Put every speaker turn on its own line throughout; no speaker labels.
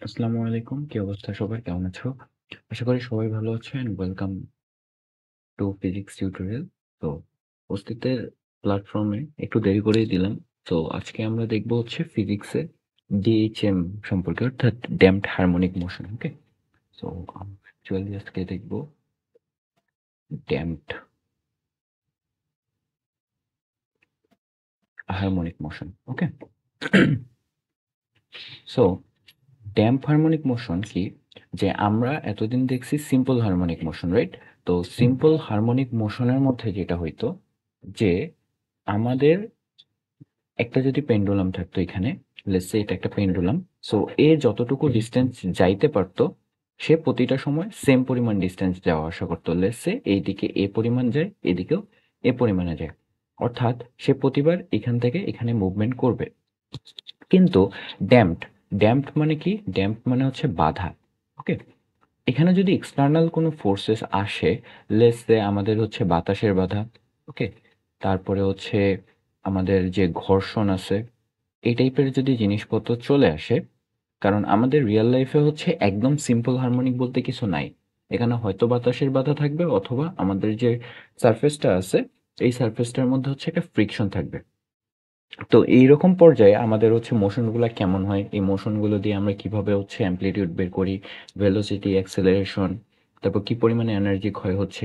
আসসালামু আলাইকুম। কি অবস্থা সবার? কেমন আছো? আশা করি সবাই ভালো আছেন। Welcome to physics tutorial. তো অস্তিত্বের প্ল্যাটফর্মে একটু দেরি করেই দিলাম। তো আজকে আমরা দেখব হচ্ছে ফিজিক্সের ডিএইচএম সম্পর্কে, অর্থাৎ ড্যাম্পড হারমোনিক মোশন। ওকে? সো অ্যাকচুয়ালি আজকে দেখব ড্যাম্পড হারমোনিক মোশন। ওকে? সো ড্যাম্প হারমোনিক মোশন কি? যে আমরা এতদিন দেখছি সিম্পল হারমোনিক মোশন, রাইট? তো সিম্পল হারমোনিক মোশনের মধ্যে যেটা হইতো যে আমাদের একটা যদি পেন্ডুলাম থাকতো এখানে, লেটস সে এটা একটা পেন্ডুলাম। সো এ যতটুকু ডিস্টেন্স যাইতে পারতো সে প্রতিটা সময় সেম পরিমাণ ডিস্টেন্স যাওয়া আসা করতো। লেটস সে এইদিকে এ পরিমাণ যায়, এদিকেও এ পরিমাণে যায়, অর্থাৎ সে প্রতিবার এখান থেকে এখানে মুভমেন্ট করবে। কিন্তু ড্যাম্পড, ড্যাম্পড মানে কি? ড্যাম্পড মানে হচ্ছে বাধা। ওকে? এখানে যদি এক্সটার্নাল কোনো ফোর্সেস আসে, লেটস সে আমাদের হচ্ছে বাতাসের বাধা, ওকে, তারপরে হচ্ছে আমাদের যে ঘর্ষণ আছে, এই টাইপের যদি জিনিসপত্র চলে আসে, কারণ আমাদের রিয়েল লাইফে হচ্ছে একদম সিম্পল হারমোনিক বলতে কিছু নাই। এখানে হয়তো বাতাসের বাধা থাকবে, অথবা আমাদের যে সারফেসটা আছে এই সারফেসটার মধ্যে হচ্ছে একটা ফ্রিকশন থাকবে। তো এইরকম পর্যায়ে আমাদের হচ্ছে মোশনগুলো কেমন হয়, এই মোশনগুলো দিয়ে আমরা কিভাবে হচ্ছে অ্যামপ্লিটিউড বের করি, ভেলোসিটি, অ্যাক্সেলারেশন, তারপর কি পরিমাণে এনার্জি ক্ষয় হচ্ছে,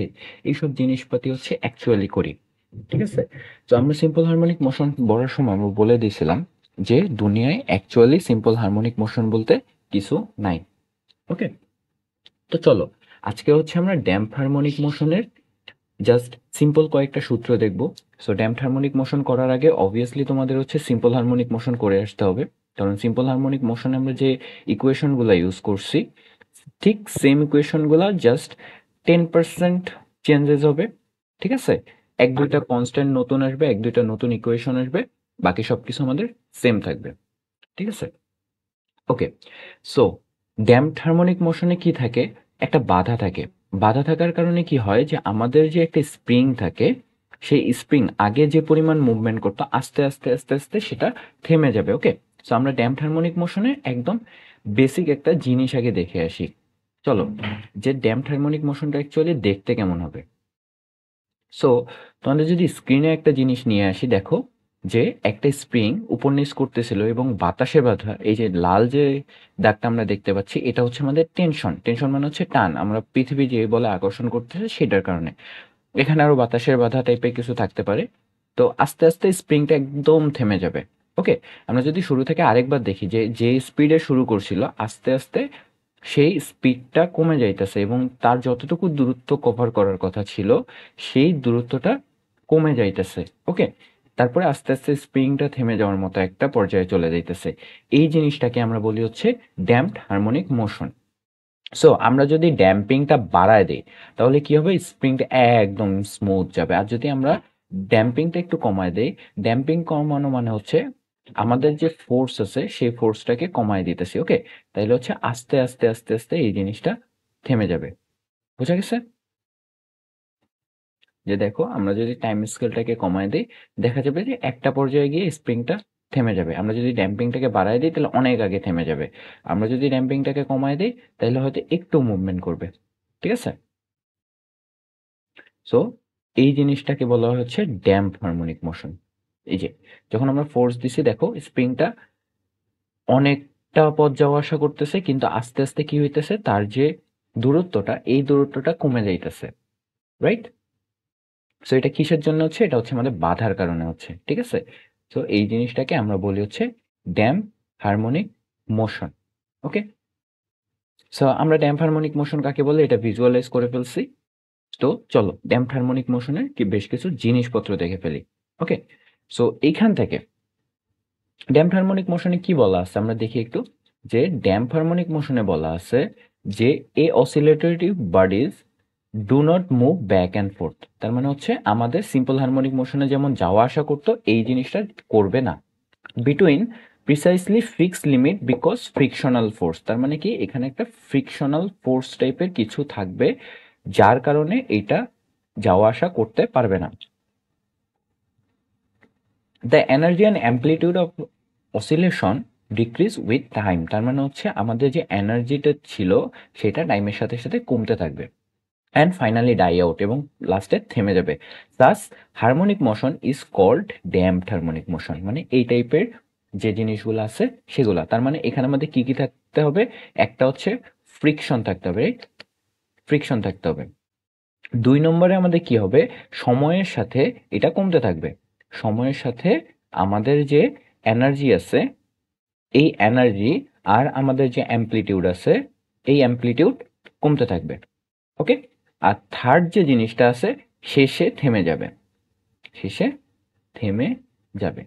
এইসব জিনিসপাতি হচ্ছে অ্যাকচুয়ালি করি। ঠিক আছে? তো আমরা সিম্পল হারমোনিক মোশন বলার সময় আমরা বলে দিয়েছিলাম যে দুনিয়ায় অ্যাকচুয়ালি সিম্পল হারমোনিক মোশন বলতে কিছু নাই। ওকে? তো চলো আজকে হচ্ছে আমরা ড্যাম্প হারমোনিক মোশনের জাস্ট সিম্পল কয়েকটা সূত্র দেখব। সো ড্যাম্পড হারমোনিক মোশন করার আগে অবভিয়াসলি তোমাদের হচ্ছে সিম্পল হারমোনিক মোশন করে আসতে হবে, কারণ সিম্পল হারমোনিক মোশনে আমরা যে ইকুয়েশনগুলো ইউজ করছি ঠিক সেম ইকুয়েশনগুলো, জাস্ট 10% চেঞ্জেস হবে। ঠিক আছে? এক দুইটা কনস্ট্যান্ট নতুন আসবে, এক দুইটা নতুন ইকুয়েশন আসবে, বাকি সবকিছু আমাদের সেম থাকবে। ঠিক আছে? ওকে। সো ড্যাম্পড হারমোনিক মোশনে কি থাকে? একটা বাধা থাকে। বাধা থাকার কারণে কি হয় যে আমাদের যে একটা স্প্রিং থাকে, সেই স্প্রিং আগে যে পরিমাণ মুভমেন্ট করতো আস্তে আস্তে আস্তে আস্তে সেটা থেমে যাবে। ওকে? সো আমরা ড্যাম্পড হারমোনিক মোশনে একদম বেসিক একটা জিনিস আগে দেখে আসি। চলো, যে ড্যাম্পড হারমোনিক মোশনটা অ্যাকচুয়ালি দেখতে কেমন হবে। সো তোমাদের যদি স্ক্রিনে একটা জিনিস নিয়ে আসি, দেখো যে একটা স্প্রিং উপর নিচ করতেছিল এবং বাতাসে বাধা, এই যে লাল যে দাগটা আমরা দেখতে পাচ্ছি এটা হচ্ছে আমাদের টেনশন। টেনশন মানে হচ্ছে টান, আমরা পৃথিবী যে বলে আকর্ষণ করতেছে সেটার কারণে। এখানে আরো বাতাসের বাধা টাইপের কিছু থাকতে পারে। তো আস্তে আস্তে স্প্রিংটা একদম থেমে যাবে। ওকে? আমরা যদি শুরু থেকে আরেকবার দেখি যে যে স্পিডে শুরু করছিল আস্তে আস্তে সেই স্পিডটা কমে যাইতেছে এবং তার যতটুকু দূরত্ব কভার করার কথা ছিল সেই দূরত্বটা কমে যাইতেছে। ওকে? তারপরে আস্তে আস্তে স্প্রিংটা থেমে যাওয়ার মতো একটা পর্যায়ে চলে যাইতেছে। এই জিনিসটাকে আমরা বলি হচ্ছে ড্যাম্পড হারমোনিক মোশন। সো আমরা যদি ড্যাম্পিংটা বাড়ায় দিই তাহলে কি হবে? স্প্রিংটা একদম স্মুথ যাবে। আর যদি আমরা ড্যাম্পিংটা একটু কমায় দেই, ড্যাম্পিং কমানো মানে হচ্ছে আমাদের যে ফোর্স আছে সেই ফোর্সটাকে কমায় দিতেছি। ওকে? তাইলে হচ্ছে আস্তে আস্তে আস্তে আস্তে এই জিনিসটা থেমে যাবে। বুঝা গেছে? যে দেখো আমরা যদি টাইম স্কেলটাকে কমায় দিই দেখা যাবে যে একটা পর্যায়ে গিয়ে স্প্রিংটা থেমে যাবে। আমরা যদি ড্যাম্পিংটাকে বাড়ায় দিই তাহলে অনেক আগে থেমে যাবে। আমরা যদি ড্যাম্পিংটাকে কমায় দিই তাহলে হয়তো একটু মুভমেন্ট করবে। ঠিক আছে? সো এই জিনিসটাকে বলা হচ্ছে ড্যাম্প হারমোনিক মোশন। এই যে যখন আমরা ফোর্স দিছি দেখো স্প্রিংটা অনেকটা পথ যাওয়া আসা করতেছে, কিন্তু আস্তে আস্তে কি হইতেছে তার যে দূরত্বটা এই দূরত্বটা কমে যাইতেছে, রাইট? সো এটা কিসের জন্য হচ্ছে? এটা হচ্ছে আমাদের বাধার কারণে হচ্ছে। ঠিক আছে? সো এই জিনিসটাকে আমরা বলি হচ্ছে ড্যাম্প হারমোনিক মোশন। ওকে? সো আমরা ড্যাম্প হারমোনিক মোশন কাকে বলে এটা ভিজুয়ালাইজ করে ফেলছি। তো চলো ড্যাম্পড হারমোনিক মোশনের কি বেশ কিছু জিনিসপত্র দেখে ফেলি। ওকে? সো এইখান থেকে ড্যাম্পড হারমোনিক মোশনে কি বলা আছে আমরা দেখি একটু। যে ড্যাম্প হারমোনিক মোশনে বলা আছে যে a oscillatory bodies do not move back and forth. তার মানে হচ্ছে আমাদের সিম্পল হারমোনিক মোশনে যেমন যাওয়া আসা করতো এই জিনিসটা করবে না। Between precisely fixed limit because frictional force. তার মানে কি এখানে একটা ফ্রিকশনাল ফোর্স টাইপের কিছু থাকবে যার কারণে এটা যাওয়া আসা করতে পারবে না। The energy and amplitude of oscillation decrease with time, তার মানে হচ্ছে আমাদের যে এনার্জিটা ছিল সেটা টাইমের সাথে সাথে কমতে থাকবে। অ্যান্ড ফাইনালি ডাই আউট, এবং লাস্টে থেমে যাবে। Plus harmonic motion is called damped harmonic motion, মানে এই টাইপের যে জিনিসগুলো আছে সেগুলা। তার মানে এখানে আমাদের কি কি থাকতে হবে? একটা হচ্ছে ফ্রিকশন থাকতে হবে, রাইট? ফ্রিকশন থাকতে হবে। 2 নম্বরে আমাদের কি হবে? সময়ের সাথে এটা কমতে থাকবে। সময়ের সাথে আমাদের যে এনার্জি আছে, এই এনার্জি আর আমাদের যে অ্যামপ্লিটিউড আছে, এই অ্যামপ্লিটিউড কমতে থাকবে। ওকে? আর থার্ড যে জিনিসটা আছে, শেষে থেমে যাবে। শেষে থেমে যাবে।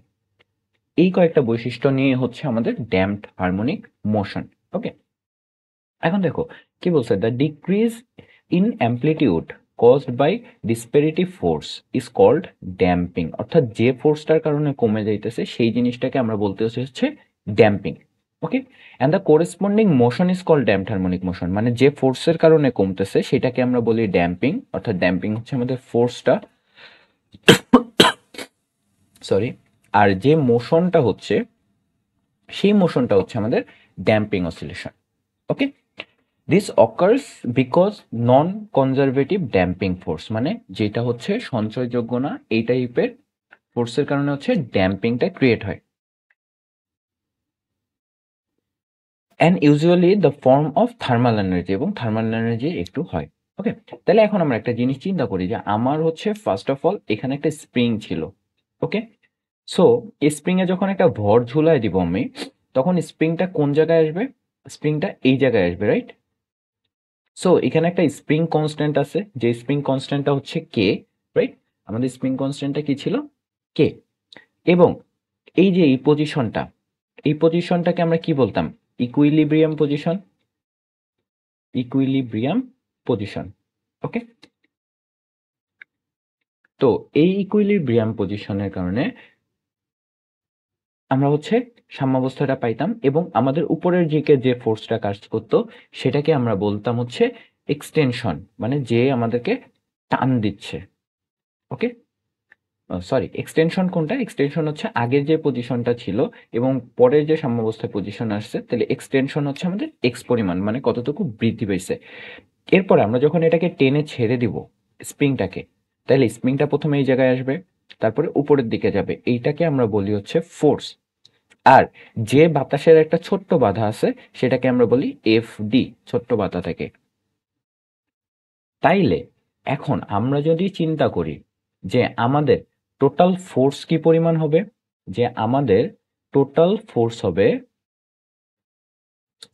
এই কয়েকটা বৈশিষ্ট্য নিয়ে হচ্ছে আমাদের ড্যাম্পড হারমোনিক মোশন। ওকে? এখন দেখো কি বলছে, the decrease in amplitude caused by dissipative force is called damping. অর্থাৎ যে ফোর্সটার কারণে কমে যাইতেছে সেই জিনিসটাকে আমরা বলতে হচ্ছে damping. Okay? And the corresponding motion is called damped harmonic motion, মানে যে ফোর্সের কারণে কমতেছে সেটাকে আমরা বলি ড্যাম্পিং। অর্থাৎ ড্যাম্পিং হচ্ছে আমাদের ফোর্সটা, সরি, আর যে মোশনটা হচ্ছে সেই মোশনটা হচ্ছে আমাদের damping oscillation. Okay? This occurs because non conservative damping force, মানে যেটা হচ্ছে সঞ্চয়যোগ্য না এই টাইপের ফোর্সের কারণে হচ্ছে ড্যাম্পিংটা ক্রিয়েট হয়। And usually the form of thermal energy, এবং থার্মাল এনার্জি একটু হয়। ওকে? তাহলে এখন আমরা একটা জিনিস চিন্তা করি যে আমার হচ্ছে ফার্স্ট অফ অল এখানে একটা স্প্রিং ছিল। ওকে? সো স্প্রিংয়ে যখন একটা ভর ঝুলায় দিব আমি, তখন স্প্রিংটা কোন জায়গায় আসবে? স্প্রিংটা এই জায়গায় আসবে, রাইট? সো এখানে একটা স্প্রিং কনস্ট্যান্ট আছে, যে স্প্রিং কনস্ট্যান্টটা হচ্ছে কে, রাইট? আমাদের স্প্রিং কনস্ট্যান্টটা কি ছিল? কে। এবং এই যে এই পজিশনটাকে আমরা কি বলতাম? Equilibrium position. Equilibrium position. Okay? তো এই ইকুইলিব্রিয়াম পজিশনের কারণে আমরা হচ্ছে সাম্যাবস্থাটা পাইতাম, এবং আমাদের উপরের দিকে যে ফোর্সটা কাজ করতো সেটাকে আমরা বলতাম হচ্ছে এক্সটেনশন, মানে যে আমাদেরকে টান দিচ্ছে। ওকে? সরি, এক্সটেনশন কোনটা? এক্সটেনশন হচ্ছে আগের যে পজিশনটা ছিল এবং পরের যে সাম্যাবস্থায় পজিশন আসছে, তাহলে এক্সটেনশন হচ্ছে আমাদের এক্স পরিমাণ, মানে কতটুকু বৃদ্ধি পেয়েছে। এরপরে আমরা যখন এটাকে টেনে ছেড়ে দিব স্প্রিংটাকে, তাহলে স্প্রিংটা প্রথমে এই জায়গায় আসবে, তারপরে উপরের দিকে যাবে, এইটাকে আমরা বলি হচ্ছে ফোর্স। আর যে বাতাসের একটা ছোট্ট বাধা আছে সেটাকে আমরা বলি এফ ডি, ছোট্ট বাধা থেকে। তাইলে এখন আমরা যদি চিন্তা করি যে আমাদের টোটাল ফোর্স কি পরিমাণ হবে, যে আমাদের টোটাল ফোর্স হবে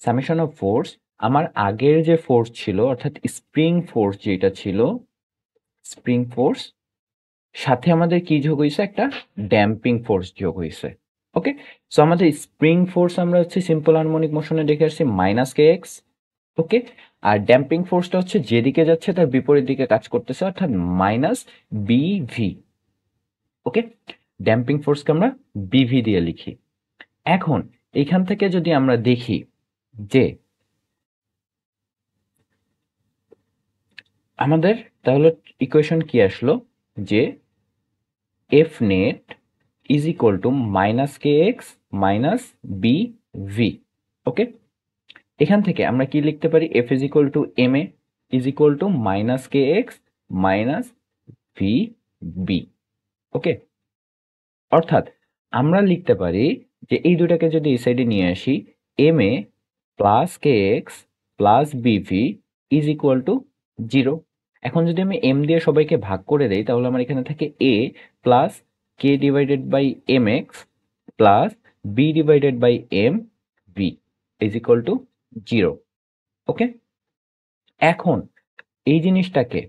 সামেশন অফ ফোর্স, আমার আগের যে ফোর্স ছিল অর্থাৎ স্প্রিং ফোর্স যেটা ছিল, স্প্রিং ফোর্স সাথে আমাদের কি যোগ হয়েছে? একটা ড্যাম্পিং ফোর্স যোগ হয়েছে। ওকে? সো আমাদের স্প্রিং ফোর্স আমরা হচ্ছে সিম্পল হারমোনিক মোশনে দেখে আসছি মাইনাস কে এক্স। ওকে? আর ড্যাম্পিং ফোর্সটা হচ্ছে যেদিকে যাচ্ছে তার বিপরীত দিকে কাজ করতেছে, অর্থাৎ মাইনাস বিভি। ওকে? ড্যাম্পিং ফোর্সকে আমরা বিভি দিয়ে লিখি। এখন এখান থেকে যদি আমরা দেখি যে আমাদের তাহলে ইকুয়েশন কি আসলো, যে F net is equal to minus K X minus B V. Okay? এখান থেকে আমরা কি লিখতে পারি? F is equal to M A is equal to minus K X minus V B. Okay? অর্থাৎ আমরা লিখতে পারি যে এই দুটাকে যদি এই সাইডে নিয়ে আসি, M A plus K x plus বিভি ইজ ইকুয়াল টু 0। এখন যদি আমি এম দিয়ে সবাইকে ভাগ করে দেই তাহলে আমার এখানে থাকে A plus K divided by M X plus B divided by M V is equal to 0। Okay? এখন এই জিনিসটাকে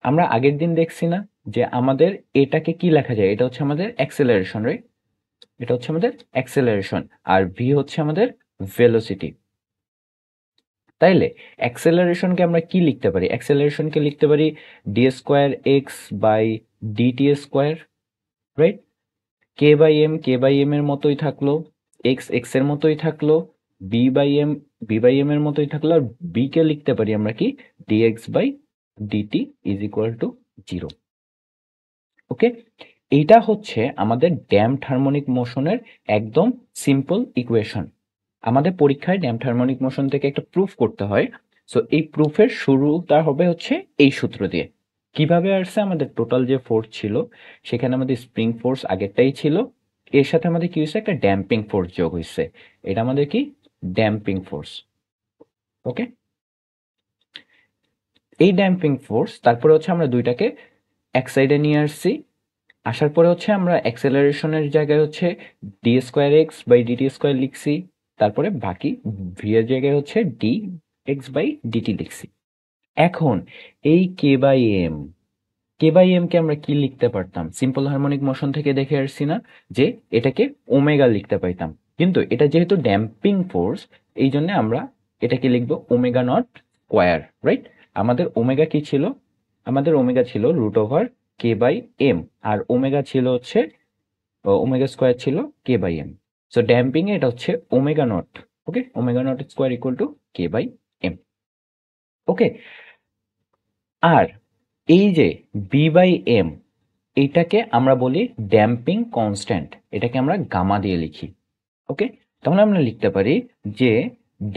আমরা আগের দিন দেখছি না যে আমাদের এটাকে কি লেখা যায়? এটা হচ্ছে আমাদের অ্যাক্সেলারেশন, রাইট? এটা হচ্ছে আমাদের অ্যাক্সেলারেশন, আর ভি হচ্ছে আমাদের ভেলোসিটি। তাইলে অ্যাক্সেলারেশনকে আমরা কি লিখতে পারি? অ্যাক্সেলারেশনকে লিখতে পারি d square x by DT square, right? K by m এর মতোই থাকলো, এক্স এক্স এর মতোই থাকলো, বি বাই এম এর মতোই থাকলো, আর বি কে লিখতে পারি আমরা কি dx by DT is equal to 0। Okay? এইটা হচ্ছে আমাদের ড্যাম্পড হারমোনিক মোশনের একদম সিম্পল ইকুয়েশন। আমাদের পরীক্ষায় ড্যাম্পড হারমোনিক মোশন থেকে একটা প্রুফ করতে হয়। সো এই প্রুফের শুরুটা হবে হচ্ছে এই সূত্র দিয়ে। কিভাবে আসছে, আমাদের টোটাল যে ফোর্স ছিল সেখানে আমাদের স্প্রিং ফোর্স আগেরটাই ছিল, এর সাথে আমাদের কি হয়েছে, একটা ড্যাম্পিং ফোর্স যোগ হয়েছে। এটা আমাদের কি, ড্যাম্পিং ফোর্স। ওকে, এই ড্যাম্পিং ফোর্স তারপরে হচ্ছে আমরা দুইটাকে এক সাইডে নিয়ে আসছি। আসার পরে হচ্ছে আমরা অ্যাক্সেলারেশনের জায়গায় হচ্ছে d square x by DT square লিখছি। তারপরে বাকি ভি এর জায়গায় হচ্ছে ডি এক্স বাই ডিটি লিখছি। এখন এই কে বাই এম কে আমরা কি লিখতে পারতাম, সিম্পল হারমোনিক মোশন থেকে দেখে আসছি না যে এটাকে ওমেগা লিখতে পাইতাম, কিন্তু এটা যেহেতু ড্যাম্পিং ফোর্স এই জন্য আমরা এটাকে লিখবো ওমেগা নট স্কোয়ার, রাইট? আমাদের ওমেগা কি ছিল, আমাদের ওমেগা ছিল root over K by M, আর ওমেগা ছিল হচ্ছে ওমেগা স্কোয়ার ছিল K by M. So damping এ এটা হচ্ছে omega naught. Okay, omega not square equal to K by M. Okay, আর এই যে বি বাই এম, এইটাকে আমরা বলি ড্যাম্পিং কনস্ট্যান্ট, এটাকে আমরা গামা দিয়ে লিখি। ওকে, তাহলে আমরা লিখতে পারি যে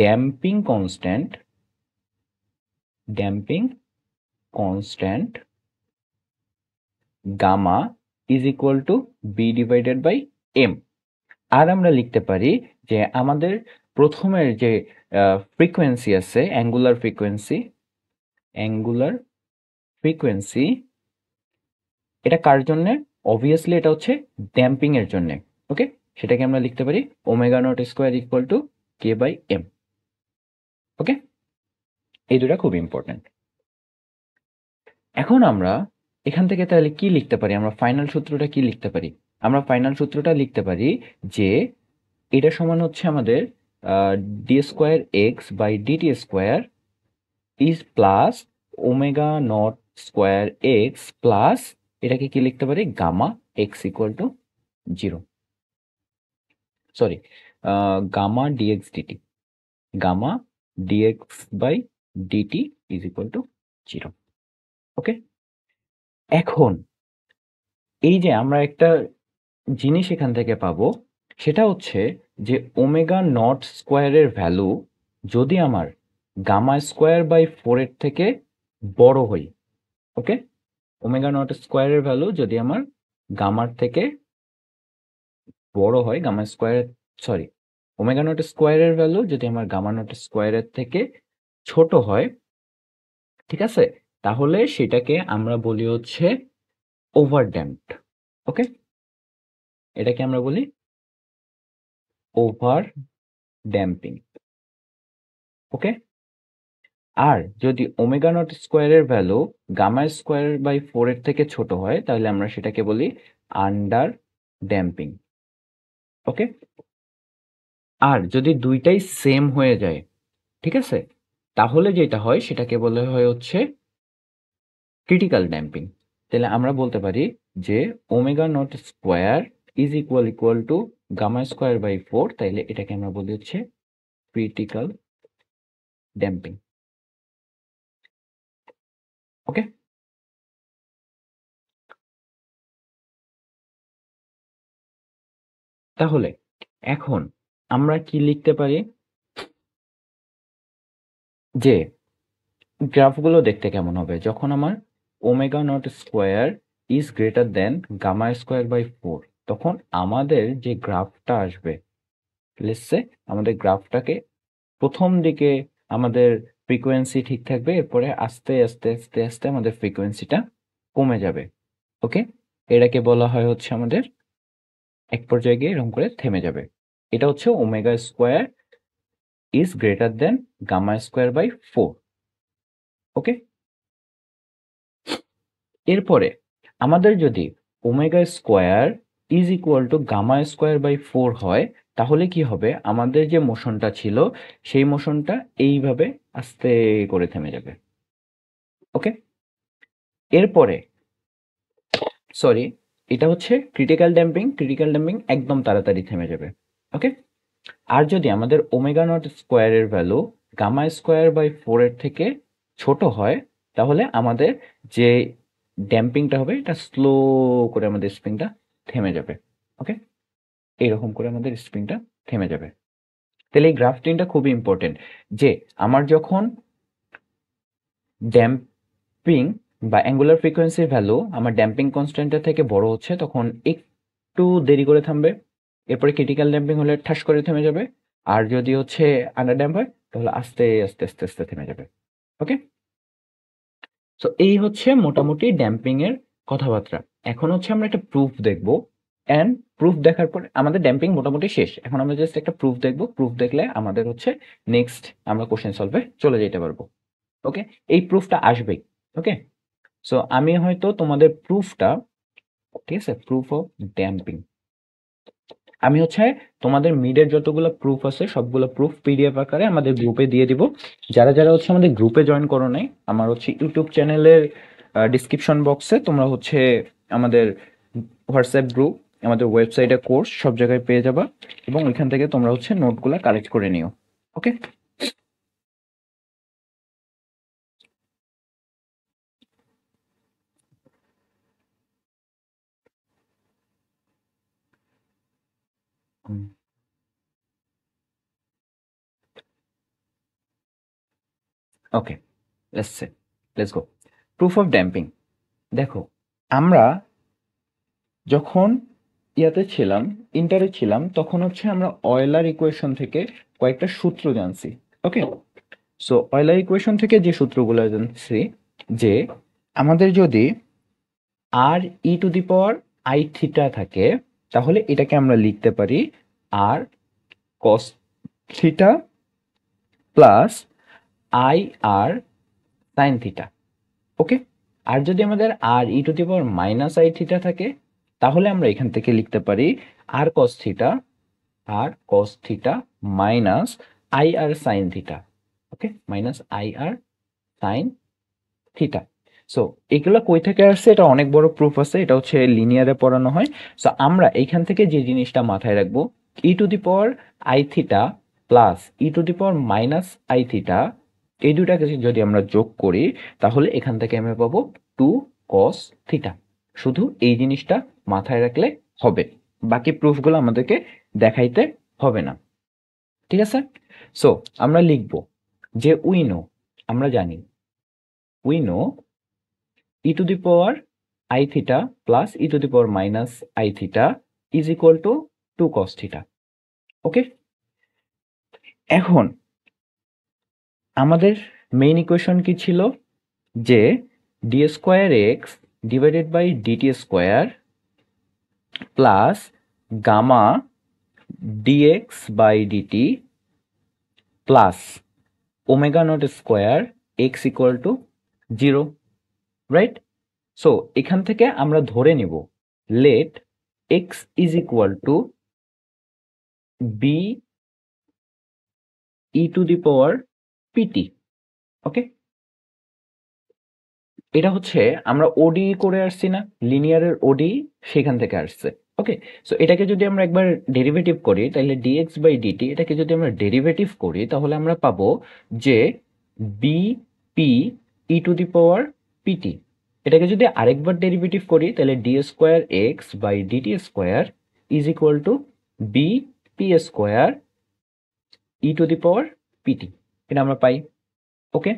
damping constant gamma is equal to B divided by M. আর আমরা লিখতে পারি যে আমাদের প্রথমের যে ফ্রিকোয়েন্সি আছে, অ্যাঙ্গুলার ফ্রিকোয়েন্সি, এটা কার জন্যে, অবভিয়াসলি এটা হচ্ছে ড্যাম্পিং এর জন্য। ওকে, সেটাকে আমরা লিখতে পারি omega not square equal to K by M. Okay, এই দুটা খুব ইম্পর্টেন্ট। এখন আমরা এখান থেকে তাহলে কি লিখতে পারি, আমরা ফাইনাল সূত্রটা কি লিখতে পারি? আমরা ফাইনাল সূত্রটা লিখতে পারি যে এটা সমান হচ্ছে আমাদের D square x by DT square is plus omega not square x plus, এটাকে কি লিখতে পারি, gamma X equal to zero, sorry, gamma DX DT, gamma DX by DT is equal to zero. Okay, এখন এই যে আমরা একটা জিনিস এখান থেকে পাবো, সেটা হচ্ছে যে ওমেগা নট স্কোয়ারের ভ্যালু যদি আমার গামা স্কোয়ার বাই ফোর এর থেকে বড় হই, ওকে, ওমেগা নট স্কোয়ারের ভ্যালু যদি আমার গামার থেকে বড় হয়, gamma square, sorry, omega not স্কোয়ারের ভ্যালু যদি আমার গামা নট স্কোয়ারের থেকে ছোট হয়, ঠিক আছে, তাহলে সেটাকে আমরা বলি হচ্ছে ওভার ড্যাম্পড। ওকে, এটাকে আমরা বলি ওভার ড্যাম্পিং। ওকে, আর যদি ওমেগা নট স্কোয়ারের value gamma square by four এর থেকে ছোট হয়, তাহলে আমরা সেটাকে বলি আন্ডার ড্যাম্পিং। ওকে, আর যদি দুইটাই সেম হয়ে যায়, ঠিক আছে, তাহলে যেটা হয় সেটাকে বলা হয় হচ্ছে ক্রিটিক্যাল ড্যাম্পিং। তাহলে আমরা বলতে পারি যে omega not square is equal to gamma square by four, তাইলে এটাকে আমরা বলি হচ্ছে ক্রিটিক্যাল ড্যাম্পিং। ওকে, তাহলে এখন আমরা কি লিখতে পারি, যে গ্রাফগুলো দেখতে কেমন হবে যখন আমার omega not square is greater than gamma square by four, তখন আমাদের যে গ্রাফটা আসবে, লেটস সে আমাদের গ্রাফটাকে প্রথম দিকে আমাদের ফ্রিকোয়েন্সি ঠিক থাকবে, এরপরে আস্তে আস্তে আস্তে আস্তে আমাদের ফ্রিকোয়েন্সিটা কমে যাবে। ওকে, এটাকে বলা হয় হচ্ছে আমাদের এক পর্যায়ে গিয়ে এরকম করে থেমে যাবে। এটা হচ্ছে omega square is greater than gamma square by four. Okay, এরপরে আমাদের যদি omega square is equal to gamma square by four হয়, তাহলে কি হবে, আমাদের যে মোশনটা ছিল সেই মোশনটা এইভাবে আস্তে করে থেমে যাবে। ওকে, এরপরে, সরি, এটা হচ্ছে ক্রিটিক্যাল ড্যাম্পিং একদম তাড়াতাড়ি থেমে যাবে। ওকে, আর যদি আমাদের ওমেগা নট স্কোয়ারের value gamma square by four এর থেকে ছোট হয়, তাহলে আমাদের যে ড্যাম্পিংটা হবে, এটা স্লো করে আমাদের স্প্রিংটা থেমে যাবে। ওকে, এইরকম করে আমাদের স্প্রিংটা থেমে যাবে। তাহলে এই গ্রাফটিংটা খুবই ইম্পর্টেন্ট, যে আমার যখন ড্যাম্পিং বা অ্যাঙ্গুলার ফ্রিকোয়েন্সির ভ্যালু আমার ড্যাম্পিং কনস্ট্যান্টের থেকে বড় হচ্ছে, তখন একটু দেরি করে থামবে। এরপরে ক্রিটিক্যাল ড্যাম্পিং হলে ঠাস করে থেমে যাবে। আর যদি হচ্ছে আন্ডার ড্যাম্প হয়, তাহলে আস্তে আস্তে আস্তে আস্তে থেমে যাবে। ওকে, সো এই হচ্ছে মোটামুটি ড্যাম্পিং এর কথাবার্তা। এখন হচ্ছে আমরা একটা প্রুফ দেখব, অ্যান্ড প্রুফ দেখার পর আমাদের ড্যাম্পিং মোটামুটি শেষ। এখন আমরা জাস্ট একটা প্রুফ দেখব, প্রুফ দেখলে আমাদের হচ্ছে নেক্সট আমরা কোশ্চেন সলভে চলে যেতে পারবো। ওকে, এই প্রুফটা আসবেই। ওকে, সো আমি হয়তো তোমাদের প্রুফটা, ঠিক আছে, প্রুফ অফ ড্যাম্পিং, আমি হচ্ছে তোমাদের মিডের যতগুলো প্রুফ আছে সবগুলো প্রুফ পিডিএফ আকারে আমাদের গ্রুপে দিয়ে দিব। যারা যারা হচ্ছে আমাদের গ্রুপে জয়েন করো নাই, আমার হচ্ছে ইউটিউব চ্যানেলের ডিসক্রিপশন বক্সে তোমরা হচ্ছে আমাদের হোয়াটসঅ্যাপ গ্রুপ, আমাদের ওয়েবসাইটে কোর্স সব জায়গায় পেয়ে যাবা, এবং ওইখান থেকে তোমরা হচ্ছে নোটগুলো কালেক্ট করে নিও। Okay, okay, let's go. Proof of damping. দেখো, আমরা যখন ইয়াতে ছিলাম, ইন্টারে ছিলাম, তখন হচ্ছে আমরা অয়েলার ইকুয়েশন থেকে কয়েকটা সূত্র জানছি। ওকে, সো অয়েলার ইকুয়েশন থেকে যে সূত্রগুলো জানছি, যে আমাদের যদি R E to the power I theta থাকে, তাহলে এটাকে আমরা লিখতে পারি R cos theta plus I R sine theta. Okay, আর যদি আমাদের R E to the power minus I theta থাকে, তাহলে আমরা এখান থেকে লিখতে পারি R cos theta minus I R sine theta. Okay, minus I R sine theta. So এগুলো কই থেকে আসছে, এটা অনেক বড় প্রুফ আছে, এটা হচ্ছে লিনিয়ারে পড়ানো হয়। সো আমরা এইখান থেকে যে জিনিসটা মাথায় রাখবো, E to the power I theta plus E to the power minus I theta, এই দুটাকে যদি আমরা যোগ করি, তাহলে এখান থেকে আমরা পাবো 2 cos থিটা। শুধু এই জিনিসটা মাথায় রাখলে হবে, বাকি প্রুফগুলো আমাদেরকে দেখাইতে হবে না। ঠিক আছে, সো আমরা লিখব যে আমরা জানি we know e to the power I theta plus e to the power minus I theta is equal to 2 cos theta. Okay, এখন আমাদের মেইন ইকুয়েশন কি ছিল, যে D square X divided by DT square plus gamma DX by DT plus omega not square X equal to 0, right? So এখান থেকে আমরা ধরে নিব let X is equal to B E to the power PT. Okay, এটা হচ্ছে আমরা ওডি করে আসছি না, লিনিয়ারের ওডি, সেখান থেকে আসছে। ওকে, সো এটাকে যদি আমরা একবার ডেরিভেটিভ করি, তাহলে ডিএক্স বাই ডিটি, এটাকে যদি আমরা ডেরিভেটিভ করি, তাহলে আমরা পাবো যে b P E to the power pt. এটাকে যদি আরেকবার ডেরিভেটিভ করি, তাহলে d square x by DT square is equal to b P square E to the power pt, এটা আমরা পাই। ওকে,